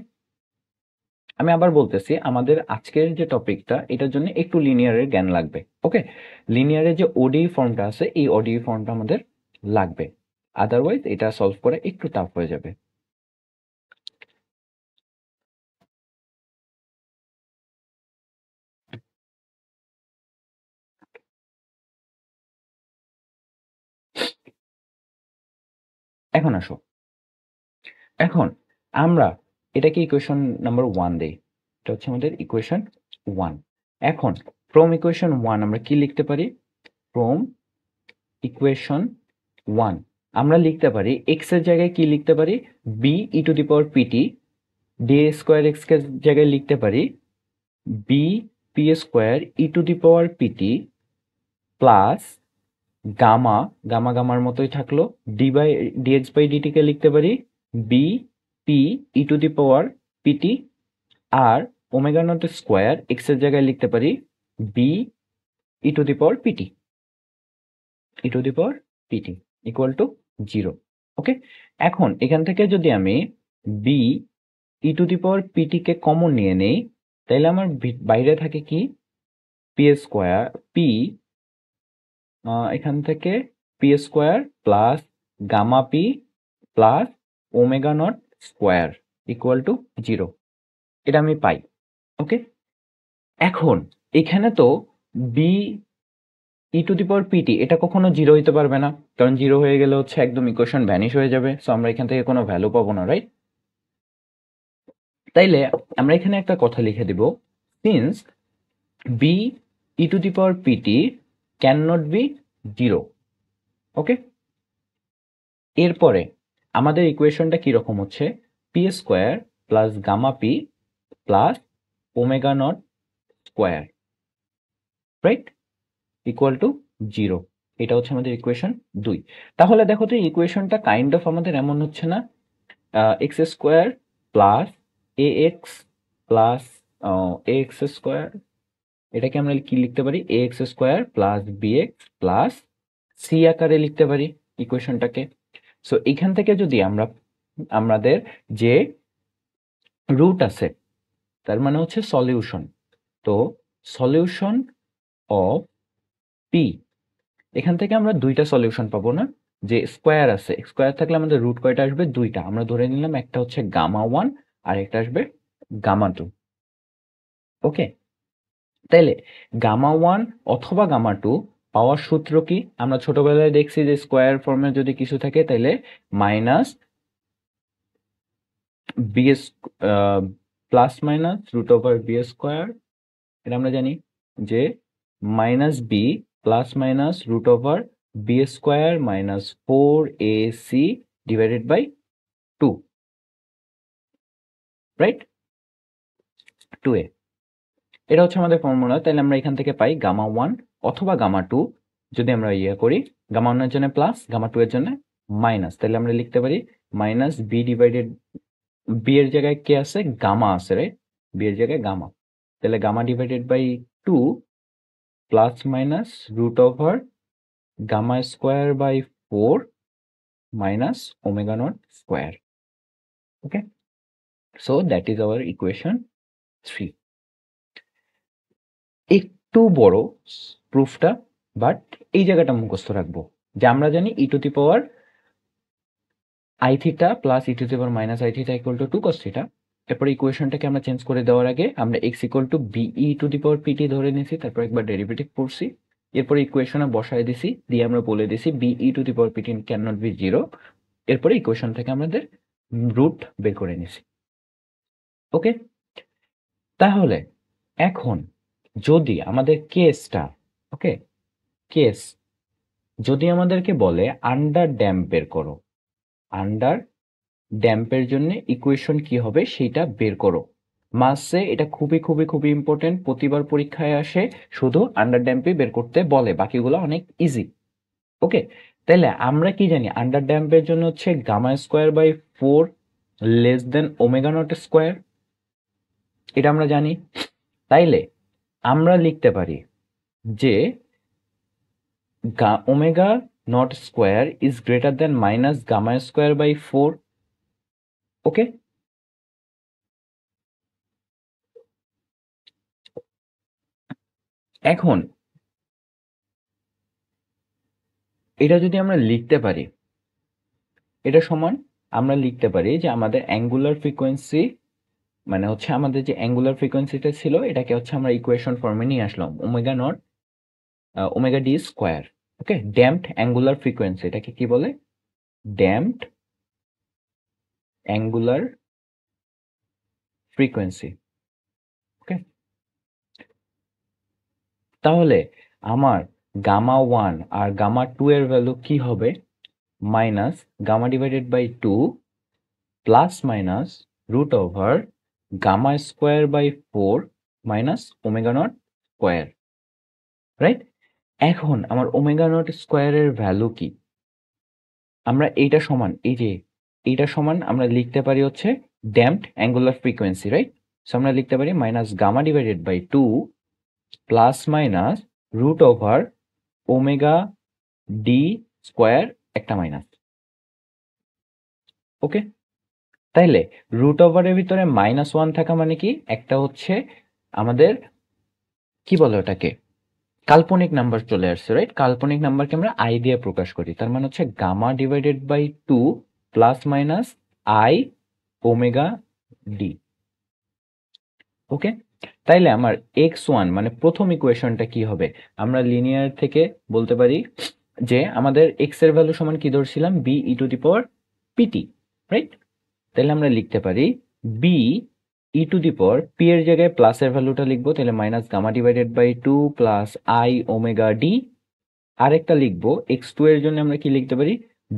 আমি আবার বলতেছি, আমাদের আজকের যে টপিকটা, এটার জন্য একটু লিনিয়ারের জ্ঞান লাগবে। ওকে, লিনিয়ারের যে ওডি ফর্মটা আছে, এই ওডি ফর্মটা আমাদের লাগবে, আদারওয়াইজ এটা সলভ করা একটু টাফ হয়ে যাবে। এখন আসো, এখন আমরা এটাকে ইকুয়েশন নাম্বার 1 দেই, এটা হচ্ছে আমাদের ইকুয়েশন 1। এখন ফ্রম ইকুয়েশন 1 আমরা কি লিখতে পারি, ফ্রম ইকুয়েশন 1 আমরা লিখতে পারি x এর জায়গায় কি লিখতে পারি, B E to the power PT, D square X এর জায়গায় লিখতে পারি B P square E to the power PT plus gamma, গামার মতোই থাকলো, ডিএক্স বাই ডিটি কে লিখতে পারি B P E to the power PT, আর ওমেগা নট স্কোয়ার এক্স এর জায়গায় লিখতে পারি B E to the power PT, E to the power PT equal to 0। Okay, এখন এখান থেকে যদি আমি b E to the power pt কে কমন নিয়ে নেই, তাহলে আমার বাইরে থাকে কি পি স্কোয়ার, পি এখান থেকে p square plus gamma p plus omega not square equal to 0, এটা আমি পাই। ওকে, এখন এখানে তো b E to the power pt এটা কখনো 0 হইতে পারবে না, কারণ 0 হয়ে গেলে হচ্ছে একদম ইকুয়েশন ভ্যানিশ হয়ে যাবে, সো আমরা এখান থেকে কোনো ভ্যালু পাবো না, রাইট? তাইলে আমরা এখানে একটা কথা লিখে দিব, since b E to the power PT can not be 0। Okay, এরপরে আমাদের ইকুয়েশনটা কিরকম হচ্ছে p square plus gamma p plus omega not square, right, equal to 0। এটা হচ্ছে আমাদের ইকুয়েশন 2। তাহলে দেখো তো ইকুয়েশনটা কাইন্ড অফ আমাদের এমন হচ্ছে না, X square plus A X plus A X square, এটাকে আমরা কি লিখতে পারি A X square plus B X plus C আকারে লিখতে পারি ইকুয়েশনটাকে। সো এখান থেকে যদি আমরা আমাদের যে রুট আছে তার মানে হচ্ছে সলিউশন, তো সলিউশন অফ পি, এখান থেকে আমরা দুইটা সলিউশন পাবো না, যে স্কোয়ার আছে, স্কোয়ার থাকলে আমাদের রুট কয়টা আসবে দুইটা, আমরা ধরে নিলাম একটা হচ্ছে গামা 1 আর একটা আসবে গামা 2। ওকে, তাইলে গামা 1 অথবা গামা 2 পাওয়ার সূত্র কি, আমরা ছোটবেলায় দেখছি যে স্কোয়ার ফর্মে যদি কিছু থাকে তাইলে minus b plus minus root over b square, এটা আমরা জানি যে minus b plus minus root over b square minus 4ac divided by 2, right, 2a, এটা হচ্ছে আমাদের ফর্মুলা। তাহলে আমরা এখান থেকে পাই গামা 1 অথবা গামা 2, যদি আমরা করি গামা 1 এর জন্য প্লাস গামা 2 এর জন্য মাইনাস, তাহলে আমরা লিখতে পারি মাইনাস বি ডিভাইডেড, বি এর জায়গায় কে আছে গামা আছে, রাইট, বি এর জায়গায় গামা, তাহলে gamma divided by 2 plus minus root over gamma square by 4 minus omega not square. Okay, so that is our equation 3। একটু বড় প্রুফটা, বাট এই জায়গাটা মুখস্থ রাখবো যে আমরা জানি E to the power I theta plus E to the power minus I theta equal to 2 cos theta. এরপর ইকুয়েশনটাকে আমরা চেঞ্জ করে দেওয়ার আগে আমরা X equal to BE to the power PT ধরে নিয়েছি, তারপর একবার ডেরিভেটিভ করছি, এরপর ইকুয়েশনে বসায় দিছি, দিয়ে আমরা বলে দিছি b e to the power PT can not be 0। এরপরে ইকুয়েশন থেকে আমাদের রুট বের করে নিছি। ওকে, তাহলে এখন যদি আমাদের কেসটা, ওকে, কেস যদি আমাদেরকে বলে আন্ডার ড্যাম্প বের করো, আন্ডার ড্যাম্পের জন্য ইকুয়েশন কি হবে সেটা বের করো, মাসে এটা খুবই খুবই খুবই ইম্পর্টেন্ট, প্রতিবার পরীক্ষায় আসে, শুধু আন্ডার ড্যাম্পই বের করতে বলে, বাকিগুলো অনেক ইজি। ওকে, তাহলে আমরা কি জানি আন্ডার ড্যাম্পের জন্য হচ্ছে gamma square by 4 less than omega not square, এটা আমরা জানি। তাইলে আমরা লিখতে পারি যে omega not square is greater than minus gamma square by 4। Okay, এখন এটা যদি আমরা লিখতে পারি, এটা সমান আমরা লিখতে পারি যে আমাদের অ্যাঙ্গুলার ফ্রিকোয়েন্সি, মানে হচ্ছে আমাদের যে অ্যাঙ্গুলার ফ্রিকোয়েন্সিটা ছিল এটাকে হচ্ছে আমরা ইকুয়েশন ফর্মে নিয়ে আসলাম omega naught omega D square. Okay, damped angular frequency, এটাকে কি বলে ড্যাম্পড অ্যাঙ্গুলার ফ্রিকোয়েন্সি। ওকে, তাহলে আমার গামা 1 আর গামা 2 এর ভ্যালু কি হবে minus gamma divided by 2 plus minus root over gamma square by 4 minus omega not square, right. এখন আমার ওমেগা নট স্কোয়ারের ভ্যালু কি, আমরা এইটা সমান, এই যে এইটা সমান আমরা লিখতে পারি হচ্ছে damped angular frequency, right. So আমরা লিখতে পারি minus gamma divided by 2 plus minus root over omega D square একটা মাইনাস। ওকে, তাইলে রুট ওভারের ভিতরে -1 থাকা মানে কি, একটা হচ্ছে আমাদের কি বলে ওটাকে কাল্পনিক নাম্বার চলে আসছে, রাইট? কাল্পনিক নাম্বারকে আমরা আই দিয়ে প্রকাশ করি, তার মানে হচ্ছে gamma divided by 2 plus minus I omega D. Okay, তাইলে আমার x1 মানে প্রথম ইকুয়েশনটা কি হবে, আমরা লিনিয়ার থেকে বলতে পারি যে আমাদের x এর ভ্যালু সমান কি ধরছিলাম, b e to the power pt, right? তাহলে আমরা লিখতে পারি b e to the power p এর জায়গায় প্লাসের ভ্যালুটা লিখবো, তাহলে minus gamma divided by 2 plus i omega d. আরেকটা লিখবো x2 এর জন্য আমরা কি লিখতে পারি,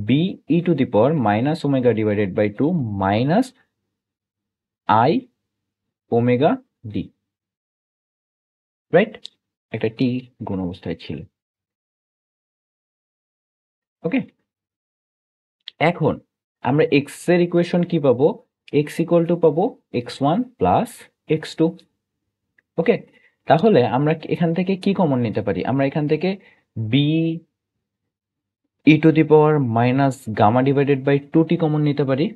b e to the power minus omega divided by 2 minus I omega d, right? একটা টি গুণ অবস্থায় ছিল। ওকে, এখন আমরা x এর ইকুয়েশন কি পাবো, x ইকুয়াল টু পাবো x1 প্লাস x2। ওকে, তাহলে আমরা এখান থেকে কি কমন নিতে পারি, আমরা এখান থেকে b e to the power minus gamma divided by 2t common নিতে পারি,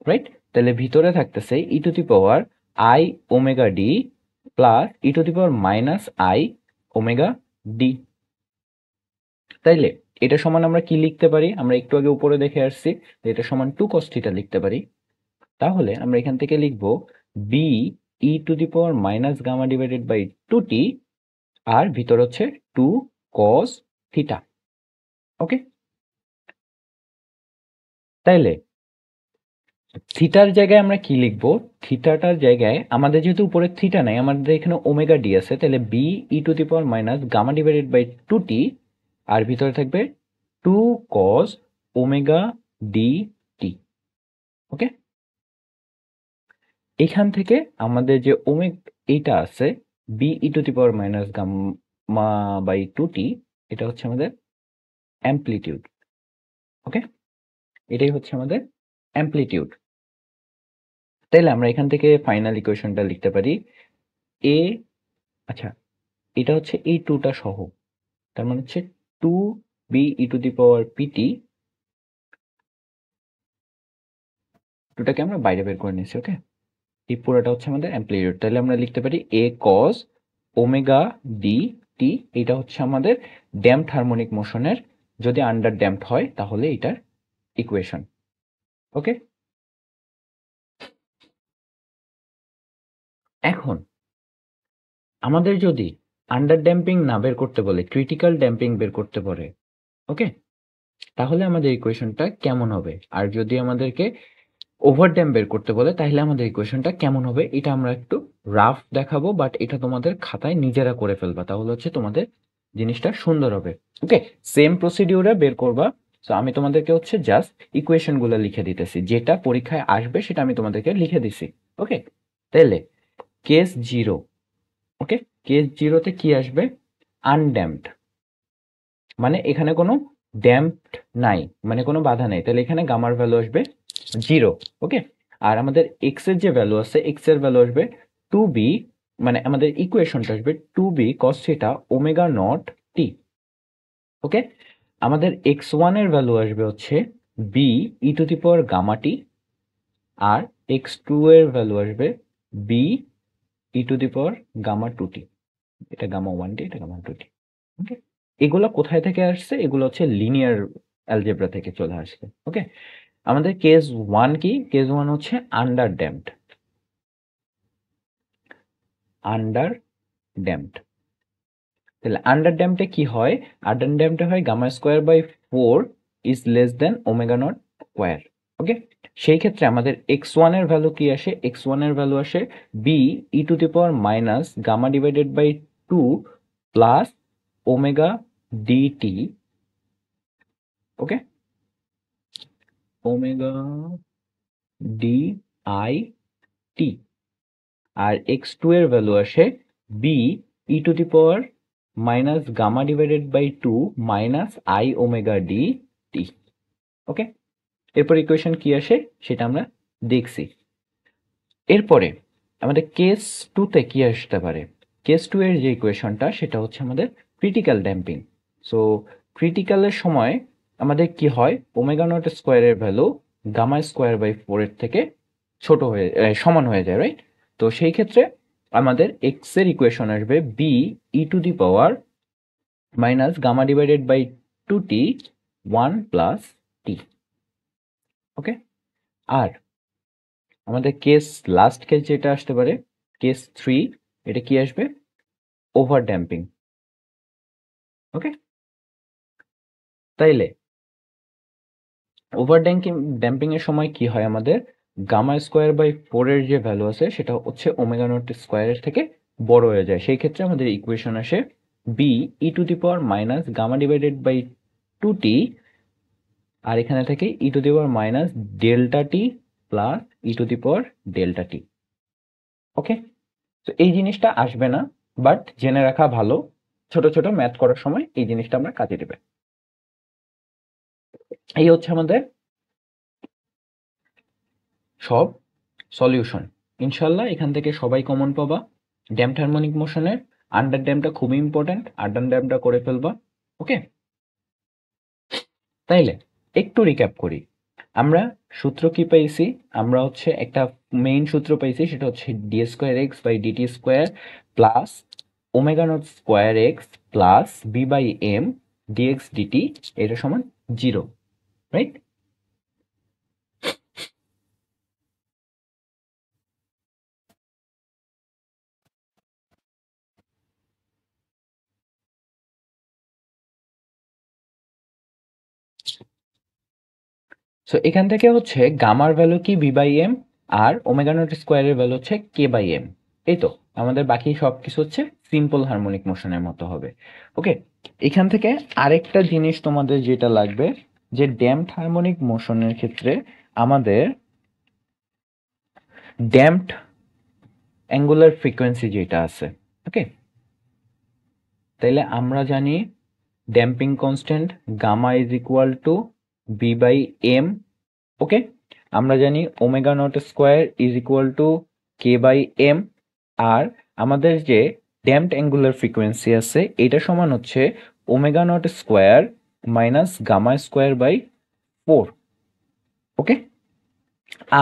রাইট? তাহলে ভিতরে থাকতেছে e to the power i omega d plus e to the power minus i omega d। তাইলে এটা সমান আমরা কি লিখতে পারি, আমরা একটু আগে উপরে দেখে আসছি যে এটা সমান 2 cos থিটা লিখতে পারি। তাহলে আমরা এখান থেকে লিখব b e to the power minus gamma divided by 2t আর ভিতর হচ্ছে 2 cos থিটা। ওকে, তাইলে থিটার জায়গায় আমরা কি লিখবো, থিটাটার জায়গায় আমাদের যেহেতু উপরে থিটা নাই, আমাদের এখানে ওমেগা ডি আছে, তাহলে b E to the power minus gamma divided by 2t আর ভিতরে থাকবে 2 cos omega D T. Okay, এখান থেকে আমাদের যে এইটা আছে b E to the power minus gamma by 2t, এটা হচ্ছে আমাদের অ্যামপ্লিটিউড। ওকে, এটাই হচ্ছে আমাদের অ্যামপ্লিটিউড। তাইলে আমরা এখান থেকে ফাইনাল ইকুয়েশনটা লিখতে পারি এ, আচ্ছা এটা হচ্ছে এই 2টা সহ, তার মানে হচ্ছে 2b e to the power pt, 2টাকে আমরা বাইরে বের করে নিয়েছি। ওকে, এই পুরোটা হচ্ছে আমাদের অ্যামপ্লিটিউড। তাহলে আমরা লিখতে পারি a cos omega D T, এটা হচ্ছে আমাদের ড্যাম্পড হারমোনিক মোশনের, যদি আন্ডার ড্যাম্পড হয় তাহলে এটার ইকুয়েশন। ওকে, এখন আমাদের যদি আন্ডার ড্যাম্পিং না বের করতে বলে, ক্রিটিক্যাল ড্যাম্পিং বের করতে বলে, ওকে, তাহলে আমাদের ইকুয়েশনটা কেমন হবে, আর যদি আমাদেরকে ওভার ড্যাম্প বের করতে বলে তাহলে আমাদের ইকুয়েশনটা কেমন হবে, এটা আমরা একটু রাফ দেখাবো, বাট এটা তোমাদের খাতায় নিজেরা করে ফেলবা, তাহলে হচ্ছে তোমাদের জিনিসটা সুন্দর হবে। ওকে, সেম প্রসিডিউরে বের করবা। সো আমি তোমাদেরকে হচ্ছে জাস্ট ইকুয়েশনগুলো লিখে দিতেছি, যেটা পরীক্ষায় আসবে সেটা আমি তোমাদেরকে লিখে দিছি। ওকে, তাহলে কেস 0, ওকে, কেস 0তে কি আসবে, আনড্যাম্পড, মানে এখানে কোনো ড্যাম্পড নাই, মানে কোনো বাধা নেই, তাহলে এখানে গামার ভ্যালু আসবে 0। ওকে, আর আমাদের এক্স এর যে ভ্যালু আছে, এক্স এর ভ্যালু আসবে 2b, মানে আমাদের ইকুয়েশনটা আসবে 2b cos theta omega naught T. Okay, আমাদের x1 এর ভ্যালু আসবে হচ্ছে b e to the power gamma T, আর x2 এর ভ্যালু আসবে b e to the power gamma 2t, এটা গামা 1t, এটা গামা 2t। ওকে, এগুলো কোথায় থেকে আসছে, এগুলো হচ্ছে লিনিয়ার অ্যালজেব্রা থেকে চলে আসছে। ওকে, আমাদের কেস 1 কি, কেস 1 হচ্ছে আন্ডার ড্যাম্পড, আন্ডার ড্যাম্পড। তাহলে আন্ডার ড্যাম্পে কি হয়, আন্ডার ড্যাম্পে হয় gamma square by 4 is less than omega not square. Okay, সেই ক্ষেত্রে আমাদের x1 এর ভ্যালু কি আসে, x1 এর ভ্যালু আসে b E to the power minus gamma divided by 2 plus omega DT. Okay, omega D I T, আর x2 এর ভ্যালু আসে b E to the power minus gamma divided by 2 minus I omega D T. Okay, এরপর equation কি আসে সেটা আমরা দেখছি। এরপরে আমাদের কেস 2 তে কি আসতে পারে? কেস 2 এর যে ইকুয়েশনটা সেটা হচ্ছে আমাদের ক্রিটিক্যাল ড্যাম্পিং। সো ক্রিটিক্যালের সময় আমাদের কি হয়? ওমেগা নট স্কয়ারের ভ্যালু গামা স্কয়ার বাই 4 এর থেকে ছোট হয়ে সমান হয়ে যায়, রাইট? তো সেই ক্ষেত্রে আমাদের এক্স এর ইকুয়েশন আসবে B E to the power minus gamma divided by 2t 1 plus T. Okay? আর আমাদের লাস্ট কেস যেটা আসতে পারে, কেস 3, এটা কি আসবে? Over damping. ওকে? তাইলে ওভার ড্যাম্পিং এর সময় কি হয় আমাদের? গামা স্কোয়ার বাই 4 এর যে ভ্যালু আছে সেটা হচ্ছে ওমেগা নট স্কোয়ারের থেকে বড় হয়ে যায়। সেই ক্ষেত্রে আমাদের ইকুয়েশন আসে B E to the power minus gamma divided by 2t, আর এখানে থেকে E to the power minus delta T plus E to the power delta T. Okay? তো এই জিনিসটা আসবে না, বাট জেনে রাখা ভালো। ছোট ছোট ম্যাথ করার সময় এই জিনিসটা আমরা কাজে দেবে। এই হচ্ছে আমাদের সব সলিউশন। ইনশাল্লাহ এখান থেকে সবাই কমন পাবা। ড্যাম্পড হারমোনিক মোশনের আন্ডার ড্যাম্পটা খুবই ইম্পর্টেন্ট, আন্ডার ড্যাম্পটা করে ফেলবা। ওকে? তাইলে একটু রিক্যাপ করি। আমরা সূত্র কি পাইছি? আমরা হচ্ছে একটা মেইন সূত্র পাইছি, সেটা হচ্ছে d square x by DT square plus omega not square x plus b by m d x d t, এটা সমান 0, রাইট? সো এখান থেকে হচ্ছে গামার ভ্যালু কি বি বাই এম, আর ওমেগা নট স্কোয়ারের ভ্যালু হচ্ছে কে বাই এম। এই তো আমাদের বাকি সব কিছু হচ্ছে সিম্পল হারমোনিক মোশনের মতো হবে। ওকে? এখান থেকে আরেকটা জিনিস তোমাদের যেটা লাগবে, যে ড্যাম্পড হারমোনিক মোশনের ক্ষেত্রে আমাদের ড্যাম্পড অ্যাঙ্গুলার ফ্রিকোয়েন্সি যেটা আছে। ওকে? তাইলে আমরা জানি damping constant gamma is equal to B by M. Okay? আমরা জানি omega not square is equal to K by M. আর আমাদের যে ড্যাম্পড অ্যাঙ্গুলার ফ্রিকোয়েন্সি আছে এটা সমান হচ্ছে omega not square minus gamma square by 4। Okay?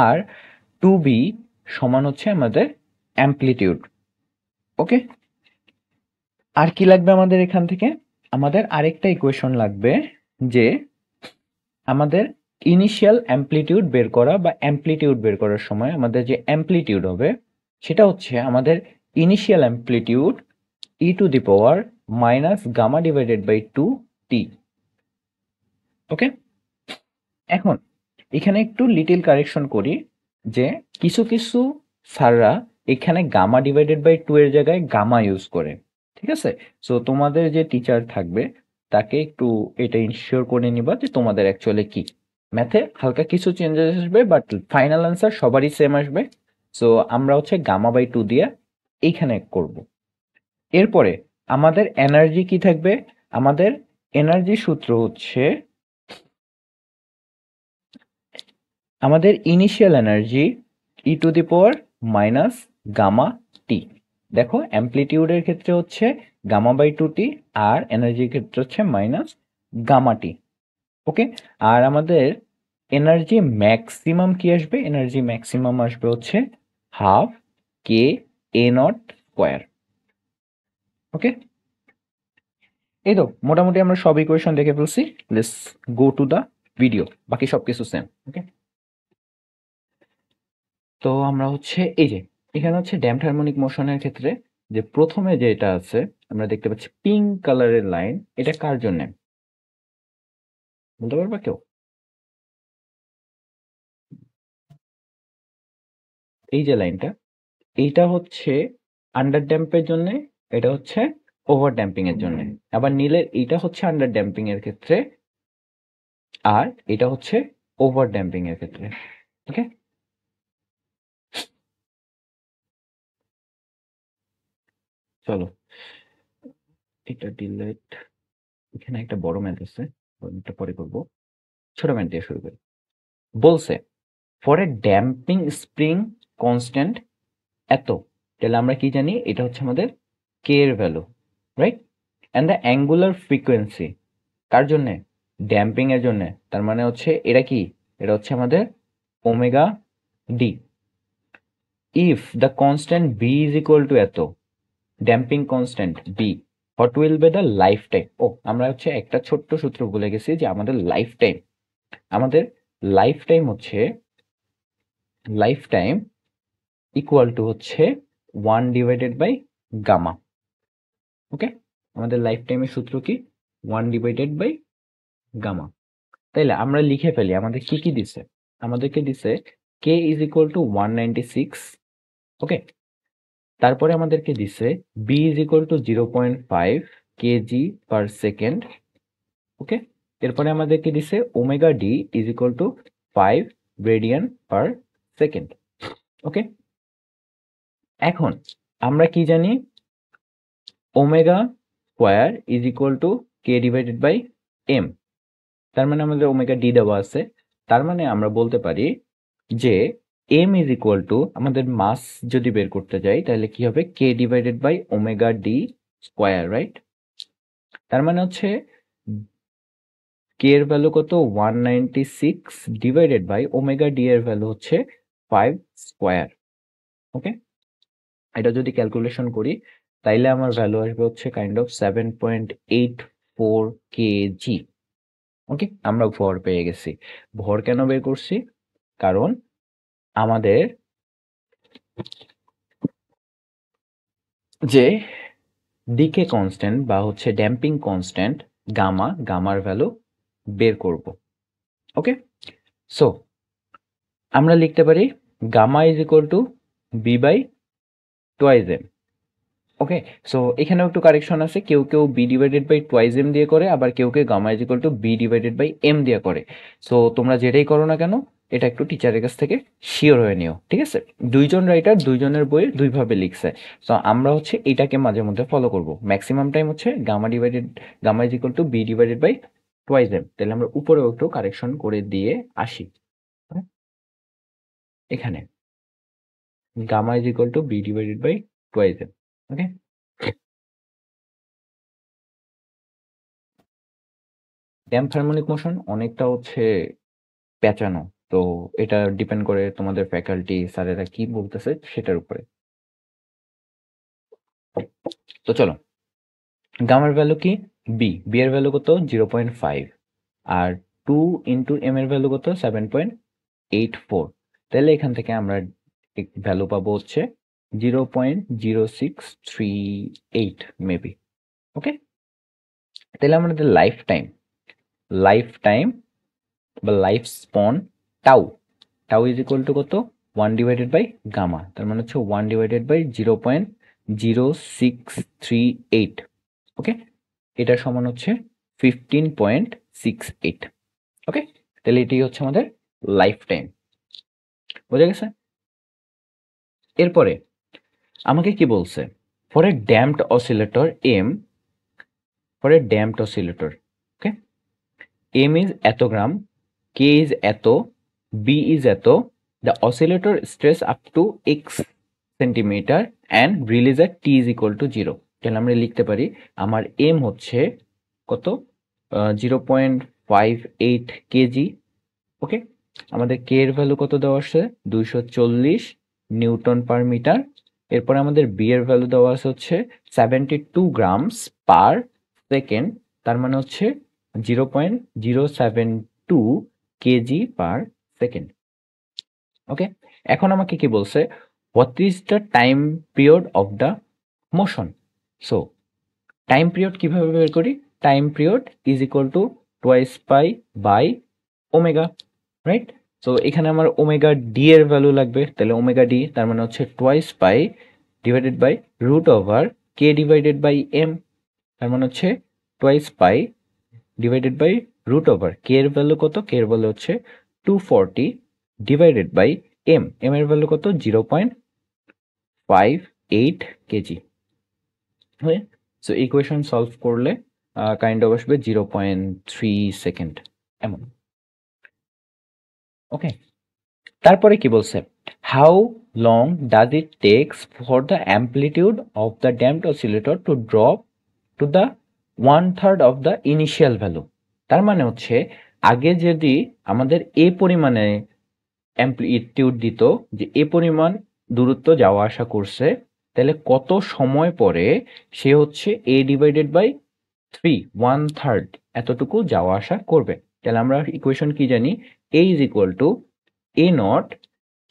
আর 2b সমান হচ্ছে আমাদের অ্যাম্প্লিটিউড। ওকে? আর কি লাগবে আমাদের এখান থেকে? আমাদের আরেকটা ইকুয়েশন লাগবে, যে আমাদের ইনিশিয়াল অ্যাম্প্লিটিউড বের করা বা অ্যাম্প্লিটিউড বের করার সময় আমাদের যে অ্যাম্প্লিটিউড হবে সেটা হচ্ছে আমাদের initial amplitude e to the power minus gamma divided by 2t। Okay? এখন এখানে একটু লিটিল কারেকশন করি, যে কিছু কিছু স্যাররা এখানে গামা ডিভাইডেড বাই 2 এর জায়গায় গামা ইউজ করে। ঠিক আছে? সো তোমাদের যে টিচার থাকবে তাকে একটু এটা ইনশিওর করে নিবা যে তোমাদের অ্যাকচুয়ালি কি ম্যাথে হালকা কিছু চেঞ্জেস আসবে, বাট ফাইনাল আনসার সবারই সেম আসবে। সো আমরা হচ্ছে গামা বাই 2 দিয়ে এইখানে করব। এরপরে আমাদের এনার্জি কি থাকবে? আমাদের এনার্জি সূত্র হচ্ছে আমাদের initial energy e to the power minus gamma t. দেখো অ্যাম্প্লিটিউডের ক্ষেত্রে হচ্ছে গামা বাই 2t, আর এনার্জির ক্ষেত্রে হচ্ছে মাইনাস গামা টি। ওকে? আর আমাদের এনার্জি ম্যাক্সিমাম কি আসবে? এনার্জি ম্যাক্সিমাম আসবে হচ্ছে হাফ কে এ নট স্কোয়ার। ওকে? এই তো মোটামুটি আমরা সব ইকুয়েশন দেখে ফেলছি। Let's go to the video. বাকি সবকিছু সেম। ওকে? তো আমরা হচ্ছে এই যে এখানে হচ্ছে ড্যাম্পড হারমোনিক মোশনের ক্ষেত্রে যে প্রথমে যেটা আছে আমরা দেখতে পাচ্ছি পিঙ্ক কালারের লাইন, এটা কার জন্য বলতে পারবা কেউ? এই যে লাইনটা, এইটা হচ্ছে আন্ডার ড্যাম্পের জন্য, এটা হচ্ছে ওভার ড্যাম্পিং এর জন্য। আবার নীলের এইটা হচ্ছে আন্ডার ড্যাম্পিং এর ক্ষেত্রে, আর এটা হচ্ছে ওভার ড্যাম্পিং এর ক্ষেত্রে। ওকে? চলো এটা ডিলেট। এখানে একটা বড় ম্যাথ আছে, ওটা পরে করবো। ছোট ম্যাথ দিয়ে শুরু করি। বলছে for A damping spring constant এত, তাহলে আমরা কি জানি এটা হচ্ছে আমাদের কে এর value, right? And the angular frequency কার জন্যে? ড্যাম্পিং এর জন্যে। তার মানে হচ্ছে এটা কি? এটা হচ্ছে আমাদের omega D. If the constant B is equal to এত, damping constant B, what will be the lifetime? ও আমরা হচ্ছে একটা ছোট্ট সূত্র ভুলে গেছি যে আমাদের লাইফ টাইম, আমাদের লাইফ টাইম হচ্ছে লাইফ টাইম ইকুয়াল টু হচ্ছে 1 ডিভাইডেড বাই গামা। ওকে, আমাদের লাইফ টাইমের সূত্র কি? 1 ডিভাইডেড বাই গামা। তাইলে আমরা লিখে ফেলি আমাদের কি কি দিছে। আমাদেরকে দিছে K is equal to 196, okay. তারপরে আমাদেরকে দিছে B is equal to 0.5 KG per second, okay. এরপরে আমাদেরকে দিছে omega D is equal to 5 radian per second, okay. এখন আমরা কি জানি? Omega square is equal to K divided by M. তার মানে আমাদের ওমেগা ডি দেওয়া আছে, তার মানে আমরা বলতে পারি যে এম ইজ ইকুয়াল টু, আমাদের মাস যদি বের করতে যাই তাহলে কি হবে? K divided by omega D square, right? তার মানে হচ্ছে কে এর ভ্যালু কত? 196 ডিভাইডেড বাই ওমেগা ডি এর ভ্যালু হচ্ছে 5 স্কোয়ার, ওকে। এটা যদি ক্যালকুলেশন করি তাইলে আমার ভ্যালু আসবে হচ্ছে কাইন্ড অফ 7.84 কেজি, ওকে। আমরা ভর পেয়ে গেছি। ভর কেন বের করছি? কারণ আমাদের যে ডিকে কনস্ট্যান্ট বা হচ্ছে ড্যাম্পিং কনস্ট্যান্ট গামা, গামার ভ্যালু বের করব, ওকে। সো আমরা লিখতে পারি gamma is equal to B by twice m, okay. So এখানেও একটু কারেকশন আছে, কেউ কেউ b divided by twice m দিয়ে করে, আবার কেউ কেউ gamma is equal to B divided by m দিয়ে করে। সো তোমরা যেটাই করো না কেন এটা একটু টিচারের কাছ থেকে শিওর হয়ে নিও, ঠিক আছে? দুইজন রাইটার দুইজনের বইয়ে দুইভাবে লিখছে। সো আমরা হচ্ছে এটাকে মাঝে মধ্যে ফলো করব। ম্যাক্সিমাম টাইম হচ্ছে gamma is equal to B divided by twice m. তাহলে আমরা উপরেও একটু কারেকশন করে দিয়ে আসি। হ্যাঁ? এখানে gamma is equal to B divided by twice m, okay. Damp harmonic motion অনেকটা হচ্ছে পেঁচানো, তো এটা ডিপেন্ড করে তোমাদের ফ্যাকাল্টি স্যারেরা কি বলতেছে সেটার উপরে। তো চলো, গামার ভ্যালু কি? বি এর ভ্যালু কত? 0.5, আর 2 ইন্টু এম এর ভ্যালু কত? 7.84। তাহলে এখান থেকে আমরা ভ্যালু পাবো হচ্ছে 0.0638 মেবি, ওকে। তাহলে আমাদের লাইফ টাইম বা life span tau, tau is equal to কত? 1 ডিভাইডেড বাই গামা। তার মানে হচ্ছে 1 ডিভাইডেড বাই 0.0638, ওকে। এটার সমান হচ্ছে 15.68, ওকে। তাহলে এটি হচ্ছে আমাদের লাইফ টাইম, বোঝা গেছে? এরপরে আমাকে কি বলছে? For a damped oscillator m, for a damped oscillator, okay, m is এত গ্রাম, কে ইজ এত, বি ইজ এত, the oscillator stress up to x centimetre and release at t is equal to 0। তাহলে আমরা লিখতে পারি আমার M হচ্ছে কত? 0.58 কেজি, ওকে। আমাদের কে এর ভ্যালু কত দেওয়া আছে? 240 নিউটন পার মিটার। এরপর আমাদের বি এর ভ্যালু দেওয়া আছে হচ্ছে 72 গ্রামস পার সেকেন্ড, তার মানে হচ্ছে 0.072 কেজি পার সেকেন্ড, ওকে। এখন আমাকে কি বলছে? What is the time period of the motion? So time period কিভাবে বের করি? Time period is equal to twice pi by omega, right? So এখানে আমার ওমেগা ডি এর ভ্যালু লাগবে, তাহলে ওমেগা ডি তার মানে হচ্ছে twice pi divided by root over k divided by M, তার মানে হচ্ছে twice pi divided by root over k এর ভ্যালু কত? কে এর ভ্যালু হচ্ছে 240 ডিভাইডেড বাই এম, এম এর ভ্যালু কত? 0.58 কেজি। হয়ে সো ইকুয়েশন সলভ করলে কাইন্ড অফ আসবে 0.3 সেকেন্ড এমন, ওকে। তারপরে কি বলছে, how long does it takes for the amplitude of the damped oscillator to drop to the 1/3 of the initial value. তার মানে হচ্ছে আগে যদি আমাদের এ পরিমাণে অ্যাম্পলিটিউড দিত, যে এ পরিমাণ দূরত্ব যাওয়া আসা করছে, তাহলে কত সময় পরে সে হচ্ছে a ডিভাইডেড বাই 3 1/3 এতটুকু যাওয়া আসা করবে। তাহলে আমরা ইকুয়েশন কি জানি, a is equal to a naught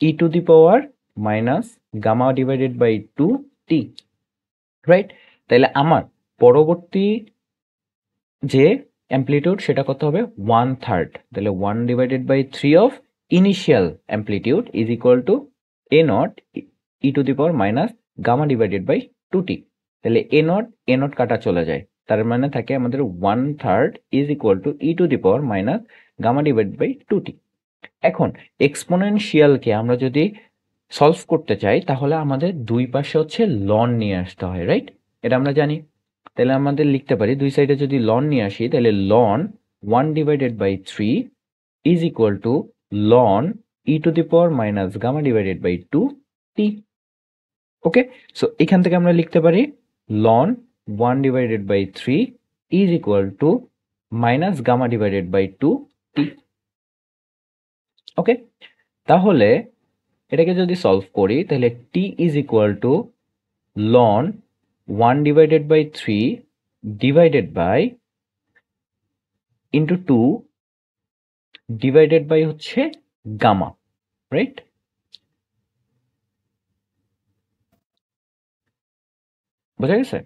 e to the power minus gamma divided by 2t, right? তাহলে আমার পরবর্তী যে অ্যাম্পলিটিউড সেটা কত হবে 1/3, তাহলে 1 divided by 3 of initial amplitude is equal to a naught e to the power minus gamma divided by 2t। তাহলে a not কাটা চলে যায়, তার মানে থাকে আমাদের 1/3 is equal to e to the power minus gamma divided by 2t। এখন এক্সপোনেনশিয়ালকে আমরা যদি সলভ করতে চাই তাহলে আমাদের দুই পাশে হচ্ছে লন নিয়ে আসতে হয়, রাইট? এটা আমরা জানি। তাহলে আমাদের লিখতে পারি দুই সাইডে যদি লন নিয়ে আসি, তাহলে ln 1 divided by 3 is equal to ln e to the power minus gamma divided by 2t। Okay, so এখান থেকে আমরা লিখতে পারি ln 1 divided by 3 is equal to minus gamma divided by 2t। Okay, তাহলে এটাকে যদি সলভ করি তাহলে t is equal to ln 1 divided by 3 divided by into 2 divided by হচ্ছে গামা, রাইট? বোঝা গেছে?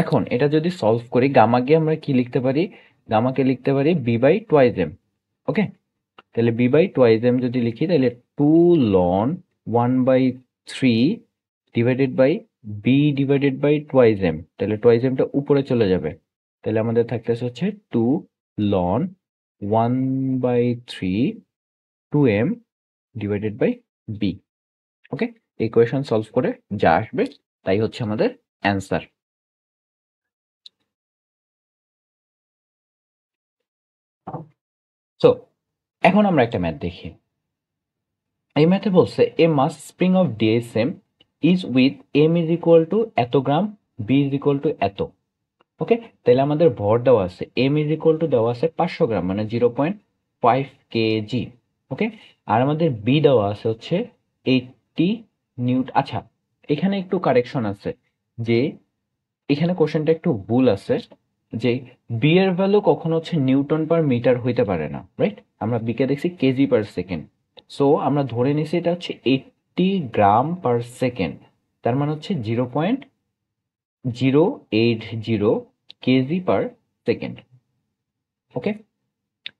এখন এটা যদি সলভ করি, গামাকে আমরা কি লিখতে পারি, গামাকে লিখতে পারি b by twice m. Okay, তাহলে বি বাই টোয়াইজ এম যদি লিখি তাহলে 2 ln 1 by 3 divided by b divided by twice m, তাহলে টোয়াইজ এমটা উপরে চলে যাবে, তাহলে আমাদের থাকতেছে হচ্ছে 2 ln 1 by 3 2m divided by b. Okay, equation solve করে যা আসবে তাই হচ্ছে আমাদের অ্যান্সার। সো এখন আমরা একটা ম্যাথ দেখি। এই ম্যাথে বলছে A mass spring of DSM is with M is equal to এত gram, B is equal to এত। ওকে, তাহলে আমাদের ভর দেওয়া আছে, এম ইজ ইকুয়াল টু দেওয়া আছে 500 গ্রাম মানে 0.5 কেজি। ওকে, আর আমাদের বি দেওয়া আছে হচ্ছে 80 নিউট। আচ্ছা, এখানে একটু কারেকশন আছে, যে এখানে কোশ্চেনটা একটু ভুল আছে, যে বি এর ভ্যালু কখনো হচ্ছে নিউটন পার মিটার হইতে পারে না, রাইট? আমরা বি কে দেখছি কেজি পার সেকেন্ড, সো আমরা ধরে নিছি এটা হচ্ছে 80 গ্রাম পার সেকেন্ড, তার মানে হচ্ছে 0.080 কেজি পার সেকেন্ড। ওকে,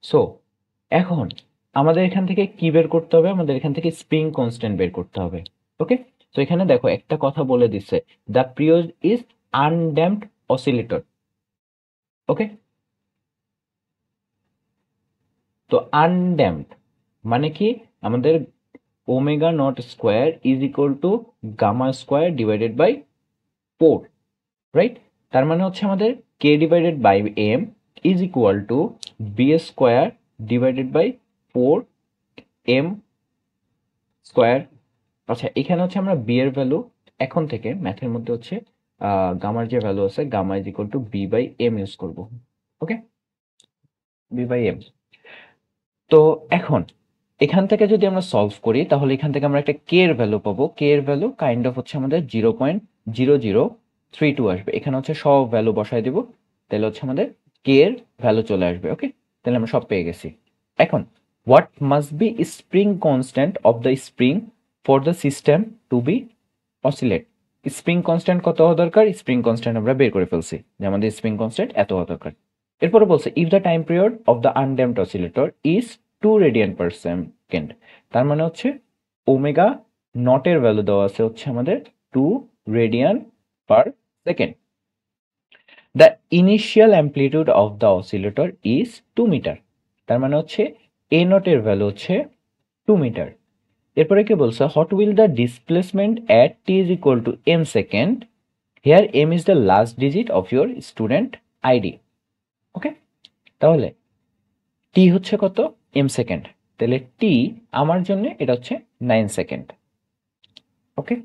সো এখন আমাদের এখান থেকে কি বের করতে হবে, আমাদের এখান থেকে স্প্রিং কনস্ট্যান্ট বের করতে হবে। ওকে, তো এখানে দেখো একটা কথা বলে দিচ্ছে, the period is undamped oscillator. Okay, তো আনড্যাম্পড মানে কি, আমাদের omega not square is equal to gamma square divided by 4, right? তার মানে হচ্ছে আমাদের K divided by M is equal to B square divided by 4 M square. আচ্ছা, এখানে হচ্ছে আমরা বি এর ভ্যালু এখন থেকে ম্যাথের মধ্যে হচ্ছে গামার যে ভ্যালু আছে gamma is equal to B by m use করবো। Okay, b by m. তো এখন এখান থেকে যদি আমরা সলভ করি তাহলে এখান থেকে আমরা একটা কে এর ভ্যালু পাবো, কে এর ভ্যালু কাইন্ড অফ হচ্ছে আমাদের 0.0032 আসবে। এখানে হচ্ছে সব ভ্যালু বসাই দিব, তাহলে হচ্ছে আমাদের কে এর ভ্যালু চলে আসবে। ওকে, তাহলে আমরা সব পেয়ে গেছি। এখন what must be spring constant of the spring for the system to be oscillate. Spring constant কত হওয়া দরকার, স্প্রিং কনস্ট্যান্ট আমরা বের করে ফেলছি যে আমাদের স্প্রিং কনস্ট্যান্ট এত হওয়া দরকার। এরপরে বলছে if the time period of the undamped oscillator is 2 radian per second, তার মানে হচ্ছে ওমেগা নটের ভ্যালু দেওয়া আছে হচ্ছে আমাদের 2 radian per second. The initial amplitude of the oscillator is 2 metre, তার মানে হচ্ছে এ নটের ভ্যালু হচ্ছে 2 মিটার। এরপরে কি বলছে, what will the displacement at T is equal to M second, here M is the last digit of your student ID. Okay, তাহলে T হচ্ছে কত, এম সেকেন্ড, তাহলে টি আমার জন্য এটা হচ্ছে 9 সেকেন্ড। ওকে,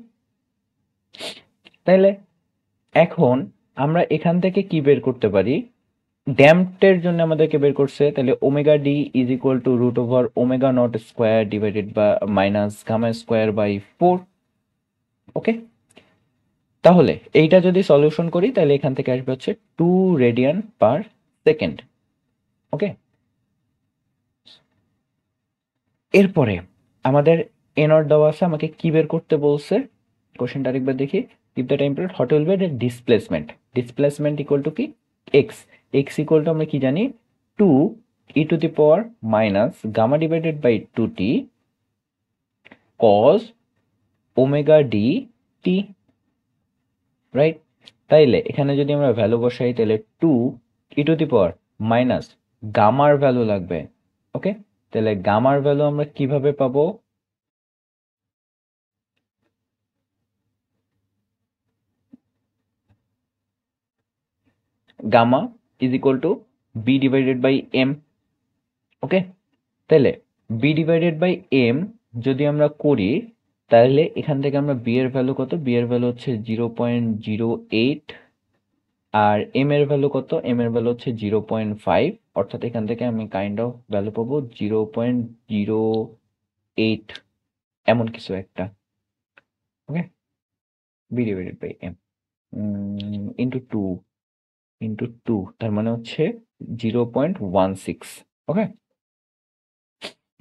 তাহলে এখন আমরা এখান থেকে কি বের করতে পারি, ড্যাম্পটের জন্য আমাদেরকে বের করছে, তাহলে omega D is equal to root over omega not square divided by minus gamma square by 4। Okay, তাহলে এইটা যদি সলিউশন করি তাহলে এখান থেকে আসবে হচ্ছে 2 রেডিয়ান পার সেকেন্ড। ওকে, এরপরে আমাদের এনর দেওয়া আছে, আমাকে কি বের করতে বলছে, কোশ্চেনটা আরেকবার দেখি। If the temperate hot will be displacement, displacement equal to কি, এক্স, এক্স ইকুয়াল টু আমরা কি জানি, 2 E to the power minus gamma divided by 2t cos omega D T, right? তাইলে এখানে যদি আমরা ভ্যালু বসাই তাহলে 2 E to the power minus গামার ভ্যালু লাগবে। ওকে, তাহলে গামার ভ্যালু আমরা কিভাবে পাবো, gamma is equal to B divided by M. Okay, তাহলে বি ডিভাইডেড বাই এম যদি আমরা করি তাহলে এখান থেকে আমরা বি এর ভ্যালু কত, বি এর ভ্যালু হচ্ছে 0.08, আর এম এর ভ্যালু কত, এম এর ভ্যালু হচ্ছে 0.5, অর্থাৎ এখান থেকে আমি কাইন্ড অফ ভ্যালু পাবো 0.08 এমন কিছু একটা। Okay, B divided by M into two তার মানে হচ্ছে 0.16। ওকে,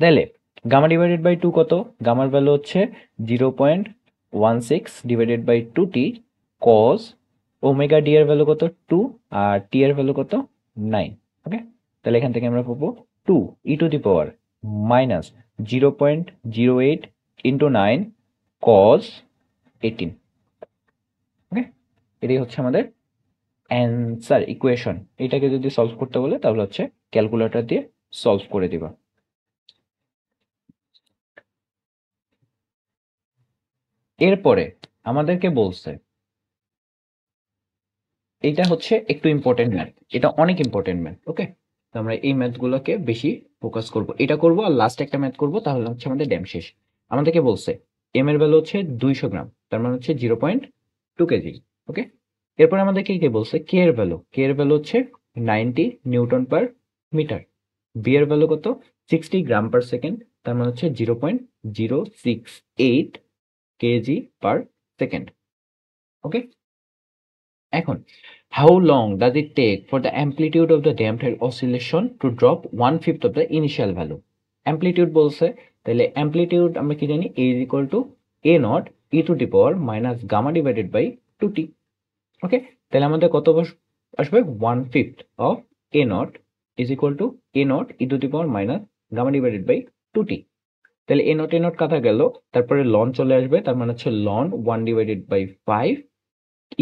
তাহলে গামা ডিভাইডেড বাই 2 কত, গামার ভ্যালু হচ্ছে 0.16 divided by 2t cos omega D এর ভ্যালু কত 2 আর টি এর ভ্যালু কত 9। ওকে, তাহলে এখান থেকে আমরা পাবো 2 E to the power minus 0.08 into 9 cos 18। Okay, এটাই হচ্ছে আমাদের অ্যান্সার ইকুয়েশন। এটাকে যদি সলভ করতে বলে তাহলে হচ্ছে ক্যালকুলেটর দিয়ে সলভ করে দিবা। এরপরে আমাদেরকে বলছে, এইটা হচ্ছে একটু ইম্পর্টেন্ট ম্যাথ, এটা অনেক ইম্পর্টেন্ট ম্যাথ। ওকে, তো আমরা এই ম্যাথগুলোকে বেশি ফোকাস করব, এটা করব আর লাস্ট একটা ম্যাথ করব, তাহলে হচ্ছে আমাদের ড্যাম শেষ। আমাদেরকে বলছে এম এর ভ্যালু হচ্ছে 200 গ্রাম, তার মানে হচ্ছে 0.2 কেজি। ওকে, এরপর আমাদেরকে কি বলছে, কে এর ভ্যালু, কে এর ভ্যালু হচ্ছে 90 নিউটন পার মিটার, বি এর ভ্যালু কত 60 গ্রাম পার সেকেন্ড, তার মানে হচ্ছে 0.068 কেজি পার সেকেন্ড। ওকে, এখন how long does it take for the amplitude of the damped oscillation to drop 1/5 of the initial value? amplitude বলছে, তাহলে amplitude আমরা কি জানি, a is equal to a naught e to the power minus gamma divided by 2t। Okay, তাহলে আমাদের কত আসবে, 1/5 of a naught is equal to a naught e to the power minus gamma divided by 2t। তাহলে a naught কাটা গেল, তারপরে loan চলে আসবে, তার মানে হচ্ছে ln 1 divided by 5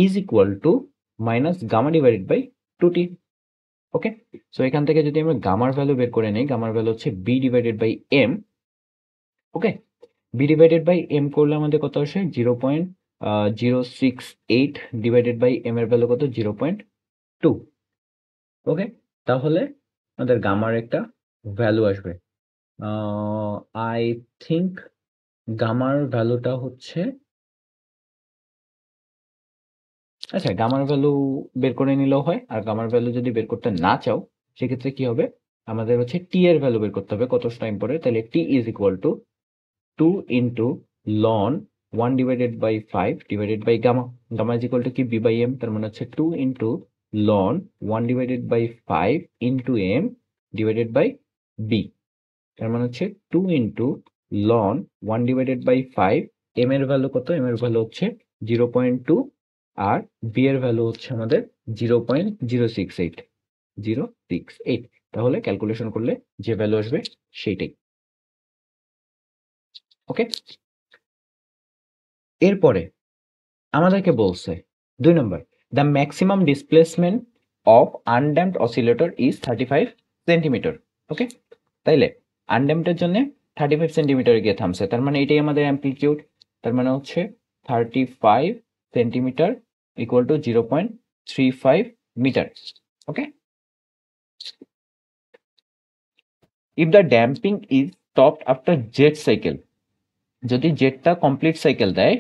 is equal to minus gamma divided by 2t। Okay, so এখান থেকে যদি আমরা গামার ভ্যালু বের করে নেই, গামার ভ্যালু হচ্ছে b divided by M. Okay, B divided by m করলে আমাদের কত আসে, 0.068 ডিভাইডেড বাই এম এর ভ্যালু কত 0.2। ওকে, তাহলে আমাদের গামার একটা ভ্যালু আসবে, আই থিঙ্ক গামার ভ্যালুটা হচ্ছে, আচ্ছা গামার ভ্যালু বের করে নিলেও হয়, আর গামার ভ্যালু যদি বের করতে না চাও সেক্ষেত্রে কি হবে, আমাদের হচ্ছে টি এর ভ্যালু বের করতে হবে কত টাইম পরে, তাহলে t is equal to 2 into ln 1 divided by 5 divided by gamma, gamma is equal to কি বি বাই এম, তার মানে হচ্ছে 2 into ln 1 divided by 5 into m divided by b, তার মানে হচ্ছে 2 into ln 1 divided by 5, m এর value কত, m এর ভ্যালু হচ্ছে 0.2, আর বি এর ভ্যালু হচ্ছে আমাদের 0.068। তাহলে ক্যালকুলেশন করলে যে ভ্যালু আসবে সেইটাই। ওকে, এরপরে আমাদেরকে বলছে 2 number, the maximum displacement of undamped oscillator is 35 centimetre. Okay, তাইলে আনড্যাম্পডের জন্য 35 সেন্টিমিটারে গিয়ে থামছে, তার মানে এটাই আমাদের অ্যাম্প্লিটিউড, তার মানে হচ্ছে 35 centimetre equal to 0.35 metre. Okay, if the damping is stopped after z cycle, যদি জেডটা কমপ্লিট সাইকেল দেয়,